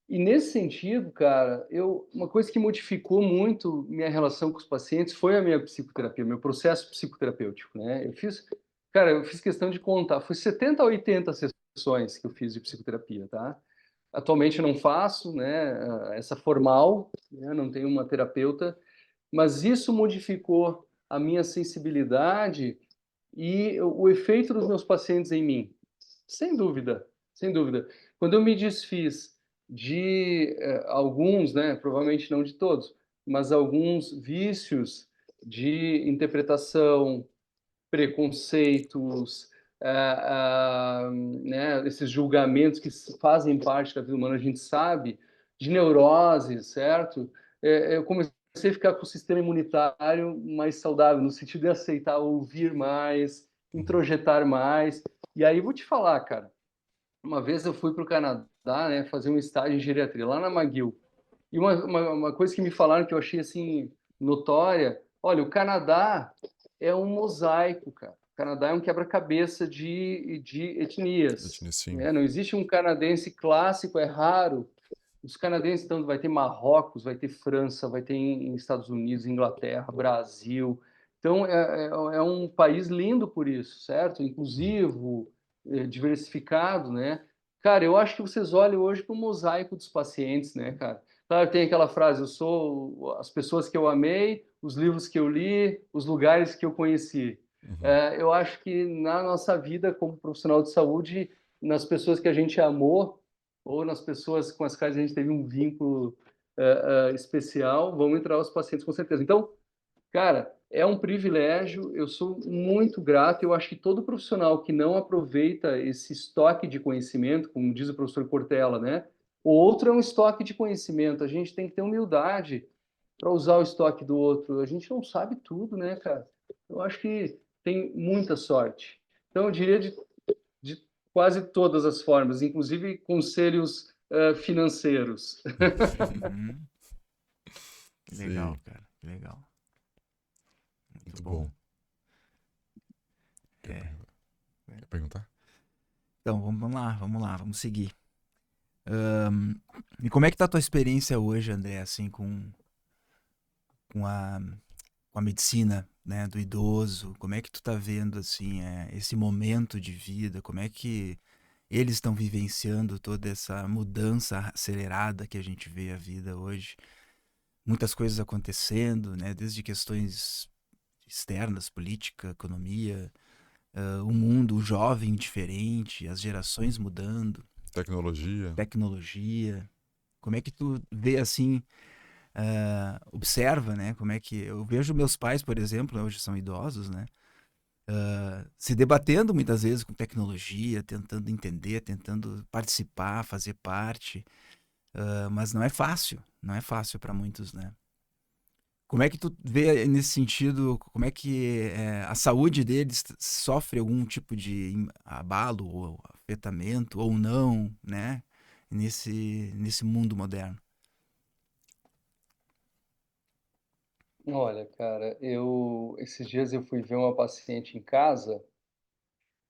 E nesse sentido, cara, uma coisa que modificou muito minha relação com os pacientes foi a minha psicoterapia, meu processo psicoterapêutico, né? Eu fiz questão de contar, foi 70 a 80 sessões que eu fiz de psicoterapia, tá? Atualmente não faço, né, essa formal, né, não tenho uma terapeuta, mas isso modificou a minha sensibilidade e o efeito dos meus pacientes em mim. Sem dúvida, sem dúvida. Quando eu me desfiz de alguns, né, provavelmente não de todos, mas alguns vícios de interpretação, preconceitos, né, esses julgamentos que fazem parte da vida humana, a gente sabe, de neuroses, certo? Eu comecei a ficar com o sistema imunitário mais saudável, no sentido de aceitar ouvir mais, uhum. introjetar mais. E aí vou te falar, cara, uma vez eu fui para o Canadá, né, fazer um estágio em geriatria, lá na McGill. E uma coisa que me falaram que eu achei assim notória, olha, o Canadá é um mosaico, cara. O Canadá é um quebra-cabeça de etnias, Sim. né? Não existe um canadense clássico, é raro. Os canadenses, então, vai ter Marrocos, vai ter França, vai ter em Estados Unidos, Inglaterra, Brasil. Então, é um país lindo por isso, certo? Inclusivo, diversificado, né? Cara, eu acho que vocês olham hoje para o mosaico dos pacientes, né, cara? Claro, tem aquela frase, eu sou as pessoas que eu amei, os livros que eu li, os lugares que eu conheci. Uhum. Eu acho que na nossa vida como profissional de saúde, nas pessoas que a gente amou, ou nas pessoas com as quais a gente teve um vínculo especial, vão entrar os pacientes com certeza. Então, cara, é um privilégio, eu sou muito grato, eu acho que todo profissional que não aproveita esse estoque de conhecimento, como diz o professor Cortella, né? O outro é um estoque de conhecimento, a gente tem que ter humildade para usar o estoque do outro, a gente não sabe tudo, né, cara? Eu acho que tem muita sorte. Então, eu diria de quase todas as formas, inclusive conselhos financeiros. Uhum. Que legal, Sim, cara. Que legal. Muito muito bom. bom. Quer É. perguntar? Quer perguntar? Então, vamos seguir. E como é que tá a tua experiência hoje, André, assim, com a, com a medicina, né, do idoso? Como é que tu tá vendo, assim, esse momento de vida? Como é que eles estão vivenciando toda essa mudança acelerada que a gente vê a vida hoje? Muitas coisas acontecendo, né, desde questões externas, política, economia, o mundo, o jovem diferente, as gerações mudando, Tecnologia. tecnologia. Como é que tu vê assim, observa, né? Como é que eu vejo meus pais, por exemplo, hoje são idosos, né? se debatendo muitas vezes com tecnologia, tentando entender, tentando participar, fazer parte, mas não é fácil, não é fácil para muitos, né? Como é que tu vê nesse sentido, como é que a saúde deles sofre algum tipo de abalo ou afetamento ou não, né? Nesse mundo moderno? Olha, cara, esses dias eu fui ver uma paciente em casa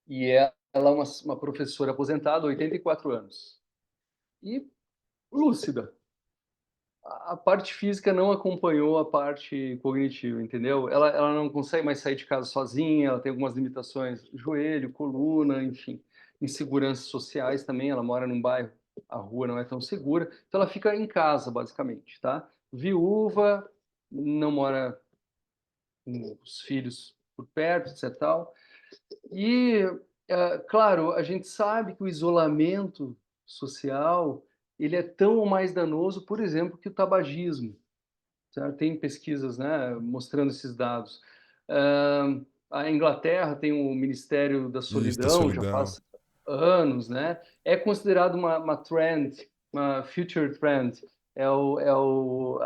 e ela é uma professora aposentada, 84 anos, e lúcida. A parte física não acompanhou a parte cognitiva, entendeu? Ela não consegue mais sair de casa sozinha, ela tem algumas limitações, joelho, coluna, enfim, inseguranças sociais também. Ela mora num bairro, a rua não é tão segura, então ela fica em casa, basicamente, tá? Viúva, não mora com os filhos por perto, etc. Tal. E, claro, a gente sabe que o isolamento social ele é tão ou mais danoso, por exemplo, que o tabagismo. Certo? Tem pesquisas, né, mostrando esses dados. A Inglaterra tem o Ministério da Isso, da Solidão, já solidão. faz anos, né? É considerado uma trend, uma future trend.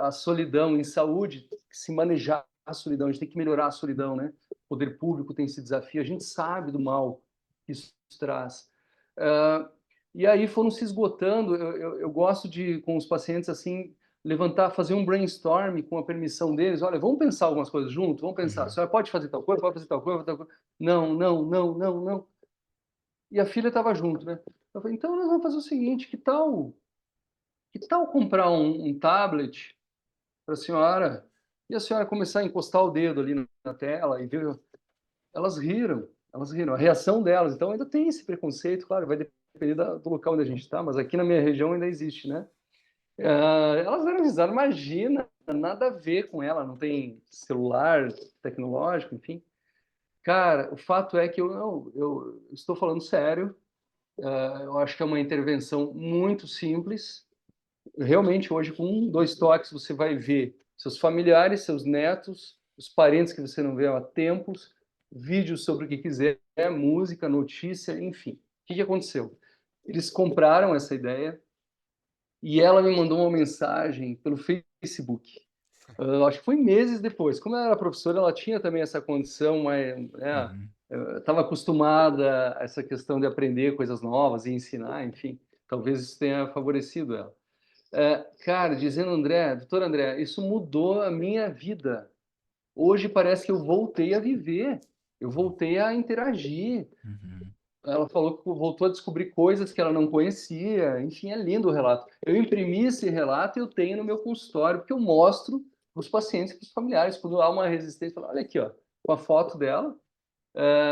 A solidão em saúde, se manejar a solidão, a gente tem que melhorar a solidão, né? O poder público tem esse desafio, a gente sabe do mal que isso traz. Ah, e aí foram se esgotando. Eu gosto de, com os pacientes, assim, levantar, fazer um brainstorm com a permissão deles. Olha, vamos pensar algumas coisas juntos, vamos pensar. A senhora pode fazer tal coisa, pode fazer tal coisa, tal coisa. Não, não, não, não, não. E a filha estava junto, né? Eu falei, então nós vamos fazer o seguinte, que tal comprar um tablet para a senhora e a senhora começar a encostar o dedo ali na tela e ver. Elas riram, elas riram. A reação delas, então ainda tem esse preconceito, claro, vai depender do local onde a gente está, mas aqui na minha região ainda existe, né? Elas deram risada, imagina, nada a ver com ela, não tem celular tecnológico, enfim. Cara, o fato é que eu estou falando sério, eu acho que é uma intervenção muito simples. Realmente, hoje, com dois toques, você vai ver seus familiares, seus netos, os parentes que você não vê há tempos, vídeos sobre o que quiser, música, notícia, enfim. O que aconteceu? Eles compraram essa ideia, e ela me mandou uma mensagem pelo Facebook. Acho que foi meses depois. Como ela era professora, ela tinha também essa condição, mas Uhum. estava acostumada a essa questão de aprender coisas novas e ensinar, enfim. Talvez isso tenha favorecido ela. Cara, dizendo, André, doutor André, isso mudou a minha vida. Hoje parece que eu voltei a viver, eu voltei a interagir. Uhum. Ela falou que voltou a descobrir coisas que ela não conhecia. Enfim, é lindo o relato. Eu imprimi esse relato e eu tenho no meu consultório, porque eu mostro para os pacientes e para os familiares. Quando há uma resistência, eu falo, olha aqui, ó, com a foto dela,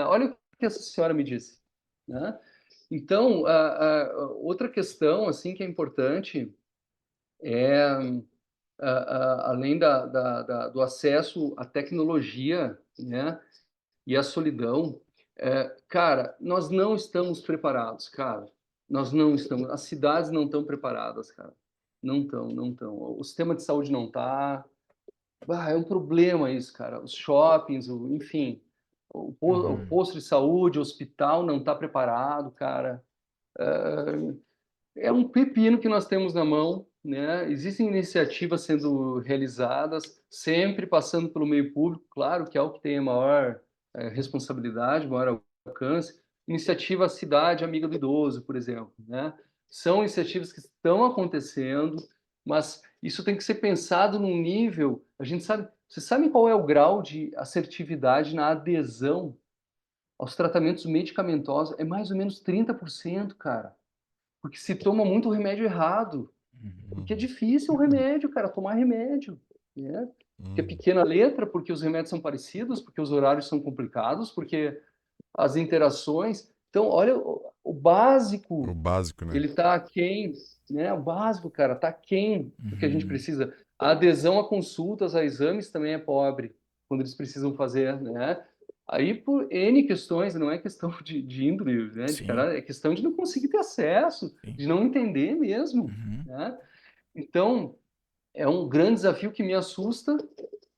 olha o que essa senhora me disse. Né? Então, outra questão assim que é importante é, além do acesso à tecnologia, né? E a solidão, cara, nós não estamos preparados, cara. Nós não estamos. As cidades não estão preparadas, cara. Não estão, não estão. O sistema de saúde não está. É um problema isso, cara. Os shoppings, enfim, o Uhum. posto de saúde, o hospital não está preparado, cara. É um pepino que nós temos na mão, né? Existem iniciativas sendo realizadas, sempre passando pelo meio público, claro, que é o que tem a maior responsabilidade, maior alcance. Iniciativa Cidade Amiga do Idoso, por exemplo, né? São iniciativas que estão acontecendo, mas isso tem que ser pensado num nível. A gente sabe, vocês sabem qual é o grau de assertividade na adesão aos tratamentos medicamentosos? É mais ou menos 30%, cara. Porque se toma muito remédio errado. Porque é Uhum. difícil o remédio, cara, tomar remédio. Né? Porque é Uhum. pequena letra, porque os remédios são parecidos, porque os horários são complicados, porque as interações. Então, olha, o O básico, básico, né? ele está aquém, né? O básico, cara, está aquém do que a gente Uhum. precisa. A adesão a consultas, a exames também é pobre, quando eles precisam fazer, né? Aí, por N questões, não é questão de índole, né, de Sim, cara, é questão de não conseguir ter acesso, sim. de não entender mesmo, Uhum. né? Então, é um grande desafio que me assusta,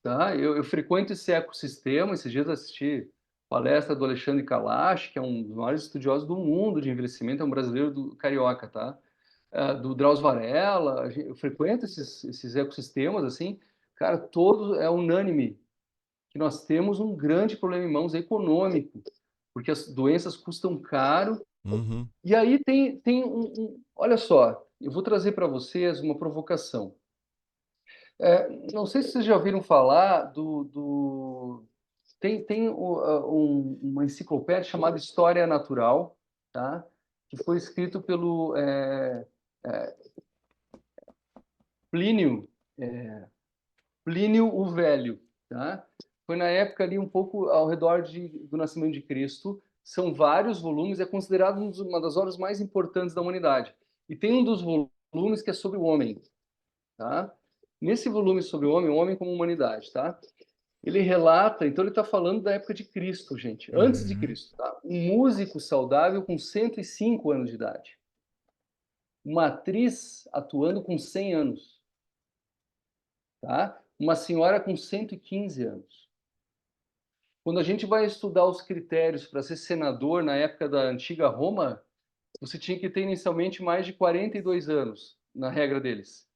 tá? Eu frequento esse ecossistema, esses dias eu assisti, palestra do Alexandre Kalash, que é um dos maiores estudiosos do mundo de envelhecimento, é um brasileiro carioca, tá? Do Drauzio Varela, eu frequento esses ecossistemas, assim, cara, todo é unânime que nós temos um grande problema em mãos econômico, porque as doenças custam caro. Uhum. E aí tem olha só, eu vou trazer para vocês uma provocação. Não sei se vocês já ouviram falar tem uma enciclopédia chamada História Natural, tá? Que foi escrito pelo Plínio, Plínio o Velho, tá? Foi na época ali um pouco ao redor do nascimento de Cristo. São vários volumes, é considerado uma das obras mais importantes da humanidade. E tem um dos volumes que é sobre o homem, tá? Nesse volume sobre o homem como humanidade, tá? Ele relata, então ele está falando da época de Cristo, gente, antes de Cristo, tá? Um músico saudável com 105 anos de idade. Uma atriz atuando com 100 anos, tá? Uma senhora com 115 anos. Quando a gente vai estudar os critérios para ser senador na época da antiga Roma, você tinha que ter inicialmente mais de 42 anos, na regra deles.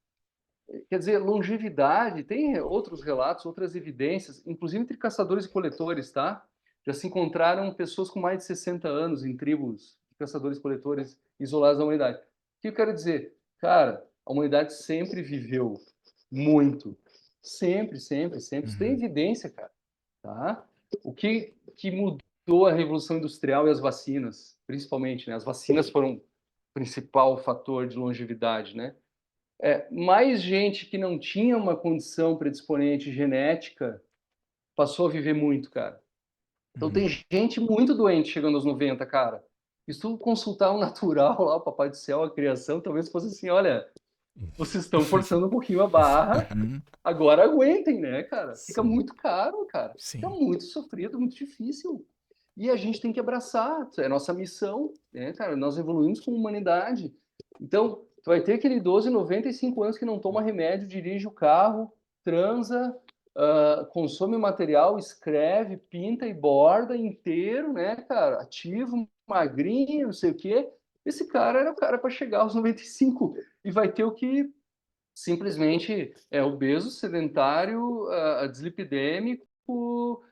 Quer dizer, longevidade, tem outros relatos, outras evidências, inclusive entre caçadores e coletores, tá? Já se encontraram pessoas com mais de 60 anos em tribos de caçadores e coletores isolados da humanidade. O que eu quero dizer? Cara, a humanidade sempre viveu muito. Sempre, sempre, sempre. Isso tem evidência, cara. Tá? O que mudou a Revolução Industrial e as vacinas, principalmente, né? As vacinas foram o principal fator de longevidade, né? Mais gente que não tinha uma condição predisponente genética passou a viver muito, cara. Então tem gente muito doente chegando aos 90, cara. E se tu consultar o natural lá, o Papai do Céu, a criação, talvez fosse assim, olha, vocês estão forçando um pouquinho a barra, agora aguentem, né, cara? Fica muito caro, cara. Fica Sim. muito sofrido, muito difícil. E a gente tem que abraçar, é nossa missão, né, cara? Nós evoluímos como humanidade. Então, tu vai ter aquele idoso de 95 anos que não toma remédio, dirige o carro, transa, consome material, escreve, pinta e borda inteiro, né, cara? Ativo, magrinho, não sei o quê. Esse cara era o cara para chegar aos 95 e vai ter o que simplesmente é obeso, sedentário, dislipidêmico,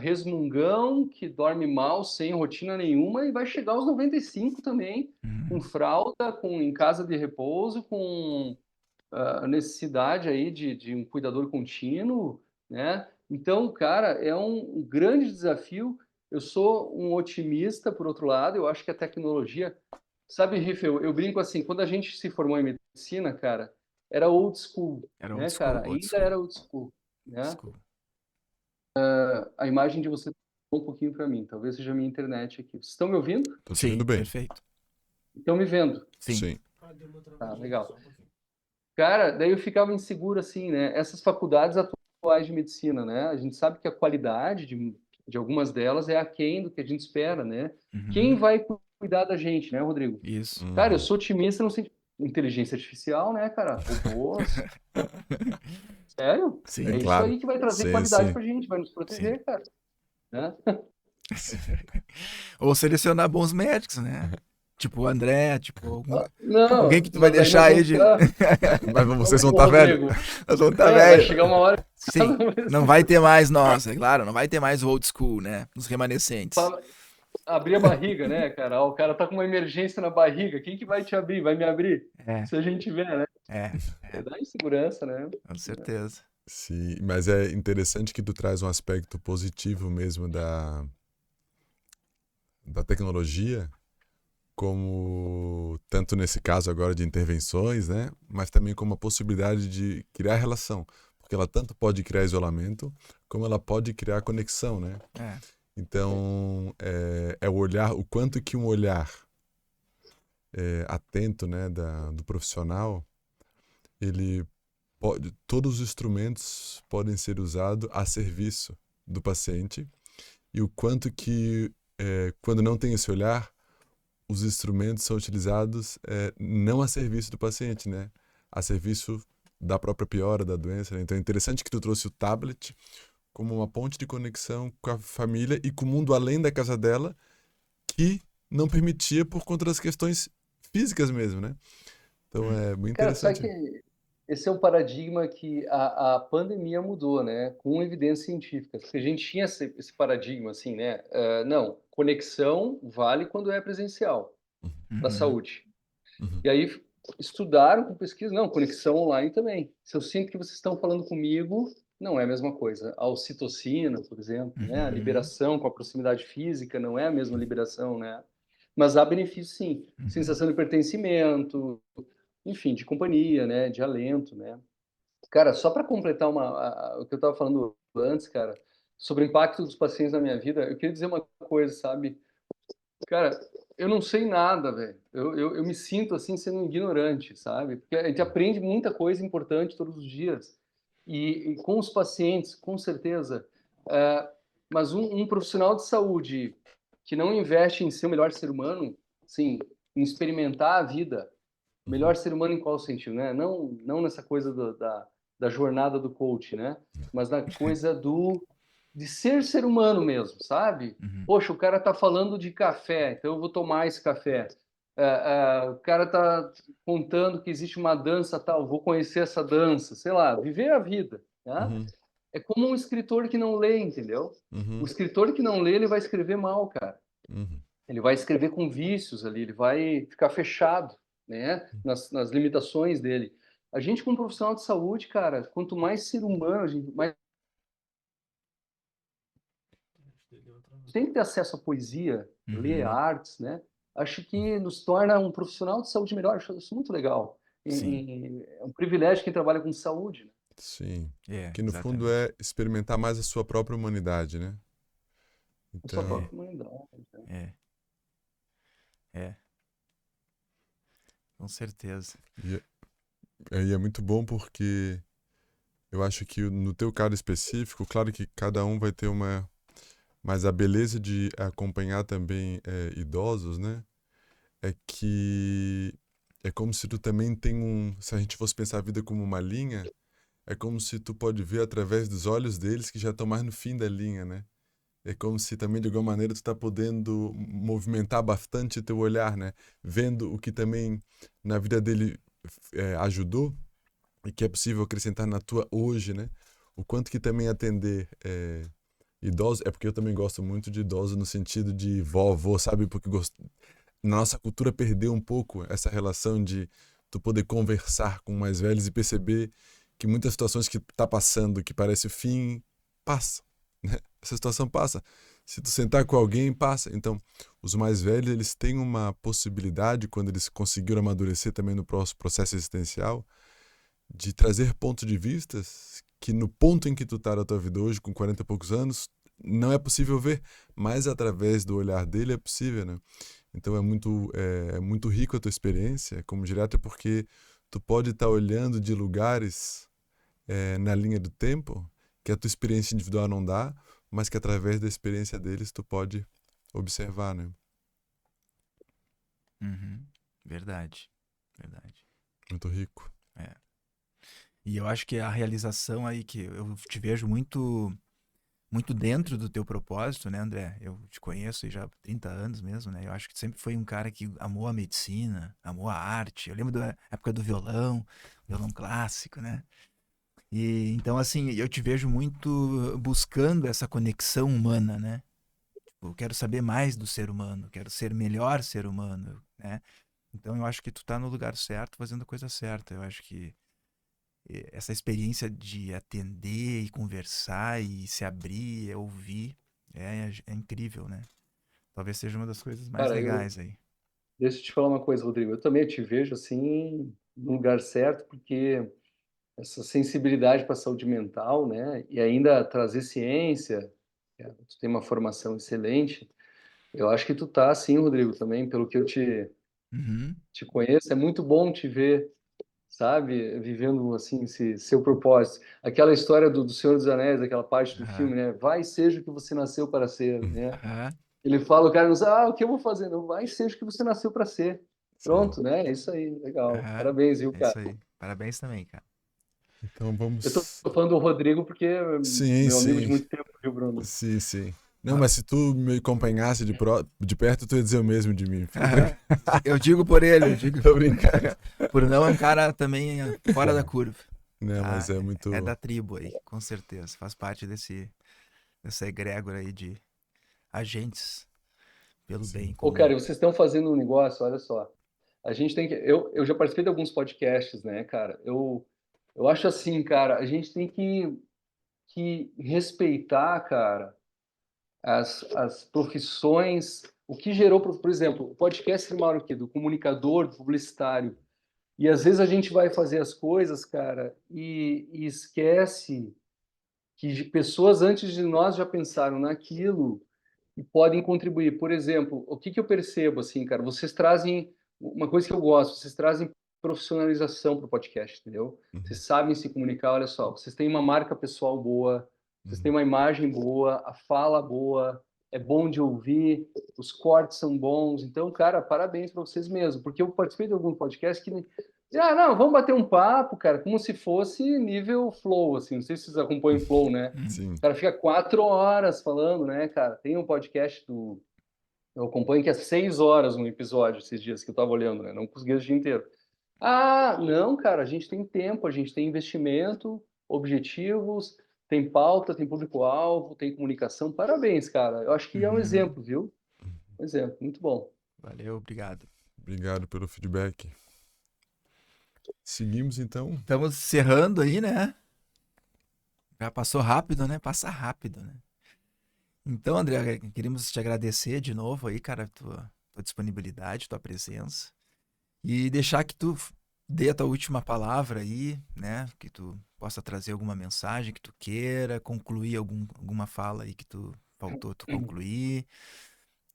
resmungão, que dorme mal, sem rotina nenhuma, e vai chegar aos 95 também, com fralda, em casa de repouso, com necessidade aí de um cuidador contínuo, né? Então, cara, é um grande desafio. Eu sou um otimista, por outro lado, eu acho que a tecnologia... Sabe, Riff, eu brinco assim, quando a gente se formou em medicina, cara, era old school, Era né, old school, cara? old Ainda school, era old school, né? old school. A imagem de você um pouquinho para mim, talvez seja a minha internet aqui. Vocês estão me ouvindo? Tô te Sim, ouvindo bem. perfeito. Estão me vendo? Sim. Sim. Tá, legal. Cara, daí eu ficava inseguro assim, né? Essas faculdades atuais de medicina, né? A gente sabe que a qualidade de algumas delas é aquém do que a gente espera, né? Quem vai cuidar da gente, né, Rodrigo? Isso. Cara, eu sou otimista no sentido inteligência artificial, né, cara? Robôs. Sério? Sim, É isso claro. aí que vai trazer Sim, qualidade sim. pra gente, vai nos proteger, cara. Né? Ou selecionar bons médicos, né? Tipo o André, tipo Não, alguém que tu vai mas aí deixar nós aí vamos de. ficar- Mas vocês vão Ô, estar velhos. Rodrigo, Nós vamos estar vai velho. chegar uma hora. Sim, não vai ter mais, nossa, é claro, não vai ter mais old school, né? Os remanescentes. Abrir a barriga, né, cara? Ó, o cara tá com uma emergência na barriga. Quem que vai te abrir? Vai me abrir? É, Se a gente tiver, né? é, Dá insegurança, né? com certeza. Sim, mas é interessante que tu traz um aspecto positivo mesmo da tecnologia, como tanto nesse caso agora de intervenções, né? Mas também como a possibilidade de criar relação, porque ela tanto pode criar isolamento, como ela pode criar conexão, né? É. Então, é o olhar, o quanto que um olhar atento, né, do profissional, ele pode, todos os instrumentos podem ser usados a serviço do paciente, e o quanto que, quando não tem esse olhar, os instrumentos são utilizados não a serviço do paciente, né, a serviço da própria piora da doença, né? Então é interessante que tu trouxe o tablet como uma ponte de conexão com a família e com o mundo além da casa dela, que não permitia por conta das questões físicas mesmo, né? Então é muito Cara, sabe interessante. que esse é um paradigma que a pandemia mudou, né? Com evidências científicas. Porque a gente tinha esse paradigma, assim, né? Não, conexão vale quando é presencial, para a Uhum. saúde. Uhum, E aí estudaram com pesquisa, não, conexão online também. Se eu sinto que vocês estão falando comigo, não é a mesma coisa. A ocitocina, por exemplo, né? A Uhum. liberação com a proximidade física não é a mesma liberação, né? Mas há benefício, sim. Uhum. Sensação de pertencimento, enfim, de companhia, né? De alento, né? Cara, só para completar o que eu estava falando antes, cara, sobre o impacto dos pacientes na minha vida, eu queria dizer uma coisa, sabe? Cara, eu não sei nada, velho. Eu me sinto assim sendo um ignorante, sabe? Porque a gente aprende muita coisa importante todos os dias. E com os pacientes, com certeza. É, mas um profissional de saúde que não investe em ser o melhor ser humano, sim, em experimentar a vida, uhum, melhor ser humano em qual sentido, né? Não nessa coisa da jornada do coach, né? Mas na coisa de ser humano mesmo, sabe? Uhum. Poxa, o cara tá falando de café, então eu vou tomar esse café. O cara tá contando que existe uma dança tal, vou conhecer essa dança, sei lá, viver a vida, né? uhum, É como um escritor que não lê, entendeu? O uhum, escritor que não lê, ele vai escrever mal, cara. uhum, Ele vai escrever com vícios ali, ele vai ficar fechado, né? Nas limitações dele. A gente, como profissional de saúde, cara, quanto mais ser humano, a gente mais tem que ter acesso à poesia, ler Uhum. artes, né? Acho que nos torna um profissional de saúde melhor. Acho isso muito legal. Sim, É um privilégio quem trabalha com saúde, né? sim. é, Que no fundo exatamente. é experimentar mais a sua própria humanidade, né? A sua Então, É, própria humanidade, né? é, é, com certeza. e, e é muito bom porque eu acho que no teu caso específico, claro que cada um vai ter uma. Mas a beleza de acompanhar também idosos, né? É que é como se tu também tem um. Se a gente fosse pensar a vida como uma linha, é como se tu pode ver através dos olhos deles que já estão mais no fim da linha, né? É como se também de alguma maneira tu tá podendo movimentar bastante teu olhar, né? Vendo o que também na vida dele ajudou e que é possível acrescentar na tua hoje, né? O quanto que também atender idosos, é porque eu também gosto muito de idosos no sentido de vovô, sabe? Porque na nossa cultura perdeu um pouco essa relação de tu poder conversar com mais velhos e perceber que muitas situações que tá passando, que parece o fim, passa, né? Essa situação passa. Se tu sentar com alguém, passa. Então, os mais velhos, eles têm uma possibilidade, quando eles conseguiram amadurecer também no próximo processo existencial, de trazer pontos de vistas que no ponto em que tu tá da tua vida hoje, com 40 e poucos anos, não é possível ver, mas através do olhar dele é possível, né? Então é muito rico a tua experiência como geriatra porque tu pode estar olhando de lugares na linha do tempo que a tua experiência individual não dá, mas que através da experiência deles tu pode observar, né? Uhum. Verdade, verdade. Muito rico. É. E eu acho que a realização aí que eu te vejo muito dentro do teu propósito, né, André? Eu te conheço aí já há 30 anos mesmo, né? Eu acho que sempre foi um cara que amou a medicina, amou a arte. Eu lembro da época do violão, violão clássico, né? E então assim, eu te vejo muito buscando essa conexão humana, né? Eu quero saber mais do ser humano, quero ser melhor ser humano, né? Então eu acho que tu tá no lugar certo, fazendo a coisa certa. Eu acho que essa experiência de atender e conversar e se abrir, ouvir, é incrível, né? Talvez seja uma das coisas mais Cara, legais aí. deixa eu te falar uma coisa, Rodrigo. Eu também te vejo assim no lugar certo, porque essa sensibilidade para a saúde mental, né? E ainda trazer ciência, tu tem uma formação excelente. Eu acho que tu tá assim, Rodrigo, também, pelo que eu Uhum. te conheço. É muito bom te ver, sabe, vivendo assim esse seu propósito. Aquela história do Senhor dos Anéis, aquela parte do Aham. filme, né? Vai, seja o que você nasceu para ser, Uhum. né? Aham. Ele fala, o cara não sabe, o que eu vou fazer? Não, vai, seja o que você nasceu para ser. Sim. Pronto, né? É isso aí, legal. Aham. Parabéns, viu, É cara? isso aí. Parabéns também, cara. Então Eu vamos. tô falando do Rodrigo porque é Sim, meu amigo de sim. muito tempo, viu, Bruno? Sim, sim. Não, mas se tu me acompanhasse de perto, tu ia dizer o mesmo de mim. Eu digo por ele, eu digo Tô brincando. por não é um cara também fora da curva. Né, Tá? mas é muito. É da tribo aí, com certeza. Faz parte dessa egrégora aí de agentes pelo bem Sim. Ô, cara, comum. e vocês estão fazendo um negócio, olha só. A gente tem que. Eu já participei de alguns podcasts, né, cara? Eu acho assim, cara, a gente tem que respeitar, cara, as profissões. O que gerou, por exemplo, o podcast primário o quê? Do comunicador, do publicitário. E às vezes a gente vai fazer as coisas, cara, e esquece que pessoas antes de nós já pensaram naquilo e podem contribuir. Por exemplo, o que que eu percebo assim, cara? Vocês trazem uma coisa que eu gosto, vocês trazem profissionalização para o podcast, entendeu? Vocês Uhum, sabem se comunicar, olha só, vocês têm uma marca pessoal boa, vocês têm uhum. uma imagem boa, a fala boa, é bom de ouvir, os cortes são bons. Então, cara, parabéns para vocês mesmo, porque eu participei de algum podcast que não, vamos bater um papo, cara, como se fosse nível Flow, assim, não sei se vocês acompanham o Flow, né? Sim. O cara fica 4 horas falando, né, cara? Tem um podcast eu acompanho que é 6 horas um episódio esses dias que eu tava olhando, né? Não consegui o dia inteiro. Ah, não, cara, a gente tem tempo, a gente tem investimento, objetivos, tem pauta, tem público-alvo, tem comunicação. Parabéns, cara. Eu acho que é um Uhum. exemplo, viu? Um exemplo, muito bom. Valeu, obrigado. Obrigado pelo feedback. Seguimos então. Estamos encerrando aí, né? Já passou rápido, né? Passa rápido, né? Então, André, queríamos te agradecer de novo aí, cara, tua disponibilidade, tua presença. E deixar que tu dê a tua última palavra aí, né? Que tu possa trazer alguma mensagem que tu queira, concluir alguma fala aí que tu faltou tu concluir.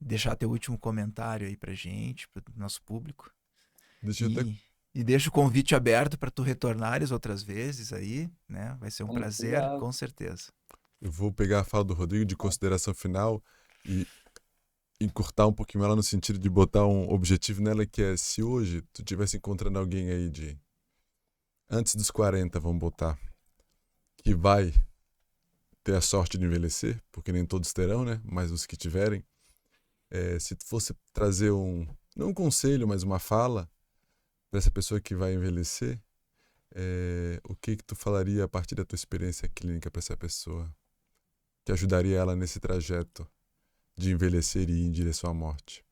Deixar teu último comentário aí pra gente, pro nosso público. Deixa eu até. E deixa o convite aberto para tu retornares outras vezes aí, né? Vai ser um Muito prazer, obrigado. com certeza. Eu vou pegar a fala do Rodrigo de consideração final e encurtar um pouquinho ela no sentido de botar um objetivo nela que é se hoje tu estivesse encontrando alguém aí de antes dos 40, vamos botar, que vai ter a sorte de envelhecer, porque nem todos terão, né? Mas os que tiverem, se tu fosse trazer não um conselho, mas uma fala para essa pessoa que vai envelhecer, o que tu falaria a partir da tua experiência clínica para essa pessoa que ajudaria ela nesse trajeto de envelhecer e ir em direção à morte?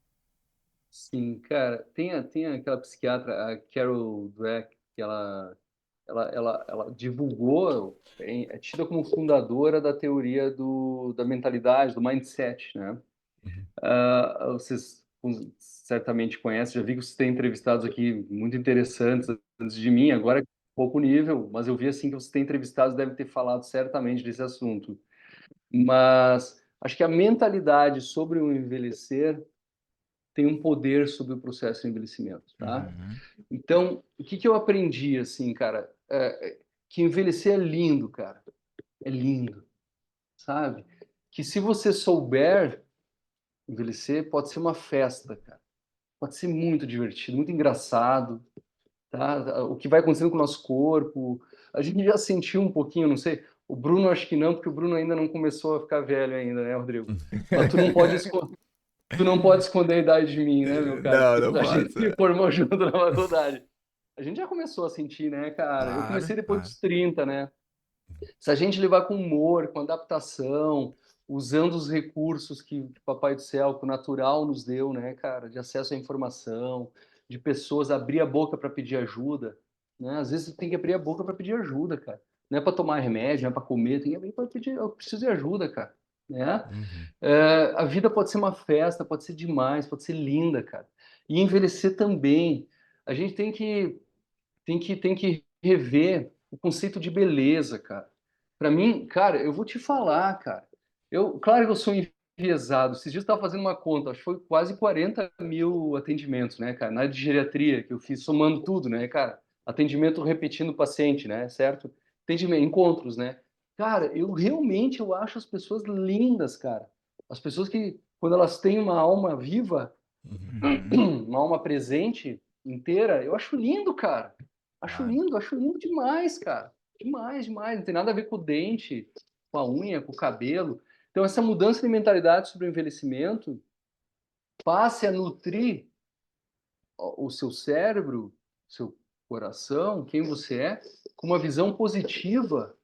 Sim, cara, tem aquela psiquiatra, a Carol Dweck, que ela divulgou, é tida como fundadora da teoria da mentalidade, do mindset, né? Uhum. Vocês certamente conhecem, já vi que vocês têm entrevistados aqui muito interessantes antes de mim, agora é pouco nível, mas eu vi assim que vocês têm entrevistados, devem ter falado certamente desse assunto. Mas acho que a mentalidade sobre o envelhecer tem um poder sobre o processo de envelhecimento, tá? Uhum. Então, o que que eu aprendi, assim, cara? Que envelhecer é lindo, cara. É lindo, sabe? Que se você souber envelhecer, pode ser uma festa, cara. Pode ser muito divertido, muito engraçado, tá? O que vai acontecendo com o nosso corpo. A gente já sentiu um pouquinho, não sei. O Bruno acho que não, porque o Bruno ainda não começou a ficar velho ainda, né, Rodrigo? Mas tu não pode esconder a idade de mim, né, meu cara? Não, Porque não a gente posso. se formou junto na faculdade. A gente já começou a sentir, né, cara? Eu Claro, comecei depois claro. dos 30, né? Se a gente levar com humor, com adaptação, usando os recursos que o Papai do Céu, que o natural nos deu, né, cara, de acesso à informação, de pessoas abrir a boca para pedir ajuda, né? Às vezes tem que abrir a boca para pedir ajuda, cara. Não é para tomar remédio, não é para comer, tem que abrir para pedir, eu preciso de ajuda, cara, né? Uhum. A vida pode ser uma festa, pode ser demais, pode ser linda, cara. E envelhecer também. A gente tem que rever o conceito de beleza, cara. Para mim, cara, eu vou te falar, cara. Claro que eu sou enviesado. Esses dias eu estava fazendo uma conta, acho que foi quase 40 mil atendimentos, né, cara? Na área de geriatria que eu fiz, somando tudo, né, cara? Atendimento repetindo o paciente, né, certo? Atendimento, encontros, né? Cara, eu acho as pessoas lindas, cara. As pessoas que, quando elas têm uma alma viva, Uhum. Uhum. uma alma presente, inteira, eu acho lindo, cara. Claro. Acho lindo demais, cara. Demais, demais. Não tem nada a ver com o dente, com a unha, com o cabelo. Então, essa mudança de mentalidade sobre o envelhecimento passe a nutrir o seu cérebro, o seu coração, quem você é, com uma visão positiva,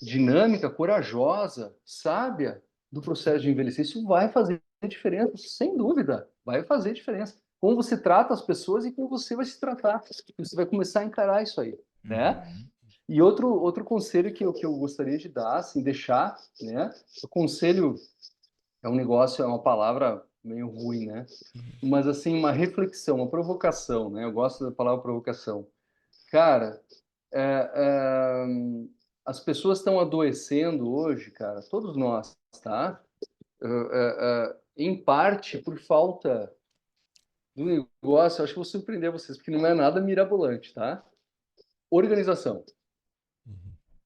dinâmica, corajosa, sábia do processo de envelhecer. Isso vai fazer diferença, sem dúvida, vai fazer diferença. Como você trata as pessoas e como você vai se tratar. Você vai começar a encarar isso aí, né? Uhum. E outro conselho que eu gostaria de dar, assim, deixar, né? O conselho é um negócio, é uma palavra meio ruim, né? Mas, assim, uma reflexão, uma provocação, né? Eu gosto da palavra provocação. Cara, é, é, as pessoas estão adoecendo hoje, cara, todos nós, tá? Em parte por falta do negócio, eu acho que vou surpreender vocês, porque não é nada mirabolante, tá? Organização.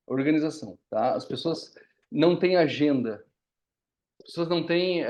Organização, tá? As pessoas não têm agenda, as pessoas não têm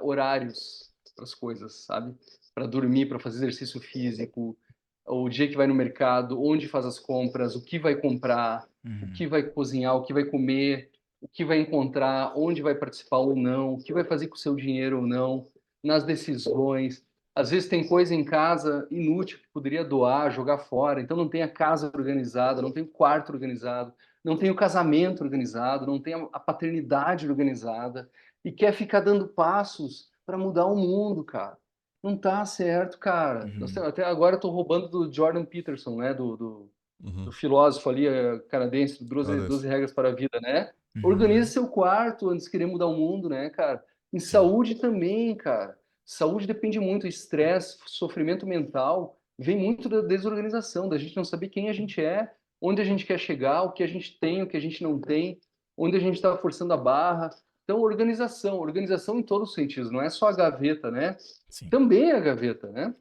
horários para as coisas, sabe? Para dormir, para fazer exercício físico, o dia que vai no mercado, onde faz as compras, o que vai comprar, o Uhum. que vai cozinhar, o que vai comer, o que vai encontrar, onde vai participar ou não, o que vai fazer com o seu dinheiro ou não, nas decisões. Às vezes tem coisa em casa inútil que poderia doar, jogar fora, então não tem a casa organizada, não tem o quarto organizado, não tem o casamento organizado, não tem a paternidade organizada e quer ficar dando passos para mudar o mundo, cara. Não tá certo, cara. Uhum. Até agora eu tô roubando do Jordan Peterson, né? Do Uhum. filósofo ali canadense, do Olha 12 isso. regras para a vida, né? Organize Uhum. seu quarto antes de querer mudar o mundo, né, cara? Em Sim. saúde também, cara. Saúde depende muito, estresse, sofrimento mental, vem muito da desorganização, da gente não saber quem a gente é, onde a gente quer chegar, o que a gente tem, o que a gente não tem, onde a gente está forçando a barra. Então, organização, organização em todos os sentidos, não é só a gaveta, né? Sim. Também é a gaveta, né?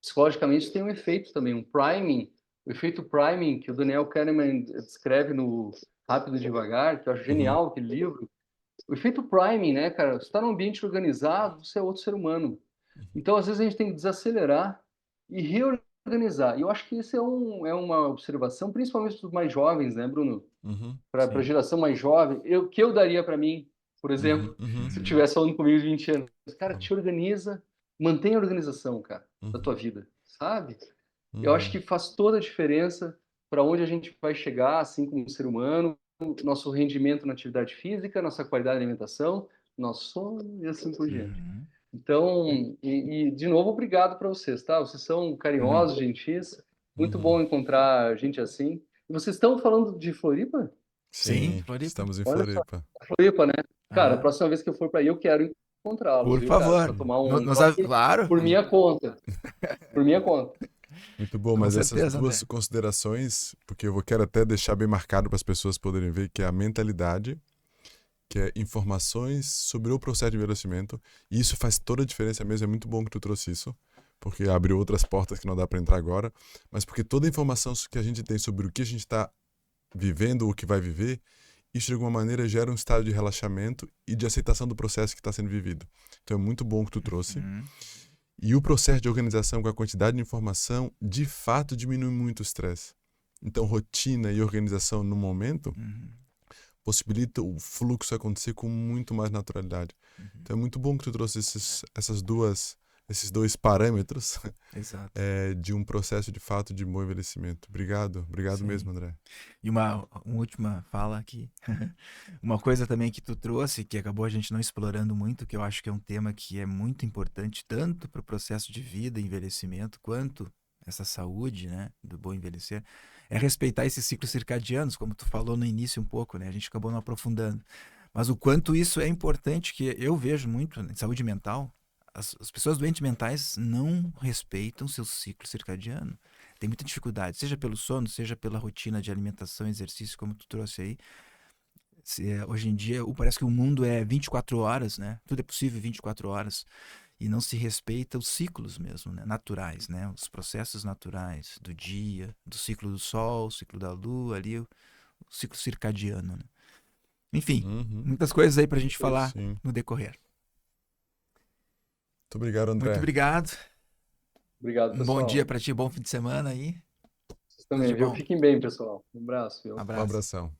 Psicologicamente tem um efeito também, um priming, o efeito priming que o Daniel Kahneman descreve no Rápido e Devagar, que eu acho Uhum. genial aquele livro. O efeito priming, né, cara? Você está num ambiente organizado, você é outro ser humano. Então, às vezes, a gente tem que desacelerar e reorganizar. E eu acho que isso é uma observação, principalmente dos mais jovens, né, Bruno? Uhum. Para a Sim. geração mais jovem, que eu daria para mim, por Uhum. exemplo, Uhum. se eu Uhum. estivesse falando comigo de 20 anos. Cara, Uhum. te organiza, mantém a organização, cara, da Uhum. tua vida, sabe? Eu acho Uhum. que faz toda a diferença para onde a gente vai chegar, assim como ser humano, nosso rendimento na atividade física, nossa qualidade de alimentação, nosso sono e assim por diante. Uhum. Então, de novo, obrigado para vocês, tá? Vocês são Uhum. carinhosos, gentis, muito Uhum. bom encontrar gente assim. E vocês estão falando de Floripa? Sim, Sim, Floripa. estamos em Olha só, Floripa. Floripa, né? Cara, a Aham. próxima vez que eu for para aí, eu quero encontrá-los, Por viu, cara? favor. Para tomar um Claro. por minha conta. Por minha conta. Muito bom, Com mas essas certeza, duas André. considerações, porque eu quero até deixar bem marcado para as pessoas poderem ver que é a mentalidade, que é informações sobre o processo de envelhecimento, e isso faz toda a diferença mesmo, é muito bom que tu trouxe isso, porque abriu outras portas que não dá para entrar agora, mas porque toda a informação que a gente tem sobre o que a gente está vivendo ou o que vai viver, isso de alguma maneira gera um estado de relaxamento e de aceitação do processo que está sendo vivido. Então é muito bom que tu trouxe. Uhum. E o processo de organização com a quantidade de informação, de fato, diminui muito o estresse. Então, rotina e organização no momento Uhum. possibilita o fluxo acontecer com muito mais naturalidade. Uhum. Então, é muito bom que tu trouxe esses dois parâmetros Exato. de um processo, de fato, de bom envelhecimento. Obrigado Sim. mesmo, André. E uma última fala aqui. Uma coisa também que tu trouxe, que acabou a gente não explorando muito, que eu acho que é um tema que é muito importante, tanto para o processo de vida e envelhecimento, quanto essa saúde, né, do bom envelhecer, é respeitar esses ciclos circadianos, como tu falou no início um pouco, né? A gente acabou não aprofundando. Mas o quanto isso é importante, que eu vejo muito em saúde mental, as pessoas doentes mentais não respeitam seu ciclo circadiano. Tem muita dificuldade, seja pelo sono, seja pela rotina de alimentação e exercício, como tu trouxe aí. Hoje em dia, parece que o mundo é 24 horas, né? Tudo é possível 24 horas. E não se respeita os ciclos mesmo, né? Naturais, né? Os processos naturais do dia, do ciclo do sol, ciclo da lua, ali, o ciclo circadiano, né? Enfim, Uhum. muitas coisas aí pra gente falar Sim. no decorrer. Muito obrigado, Muito André. obrigado. Obrigado, Um bom dia pessoal. pra ti, bom fim de semana aí. também, de viu? bom. Fiquem bem, pessoal. Um abraço, viu? Um Um abraço. abração.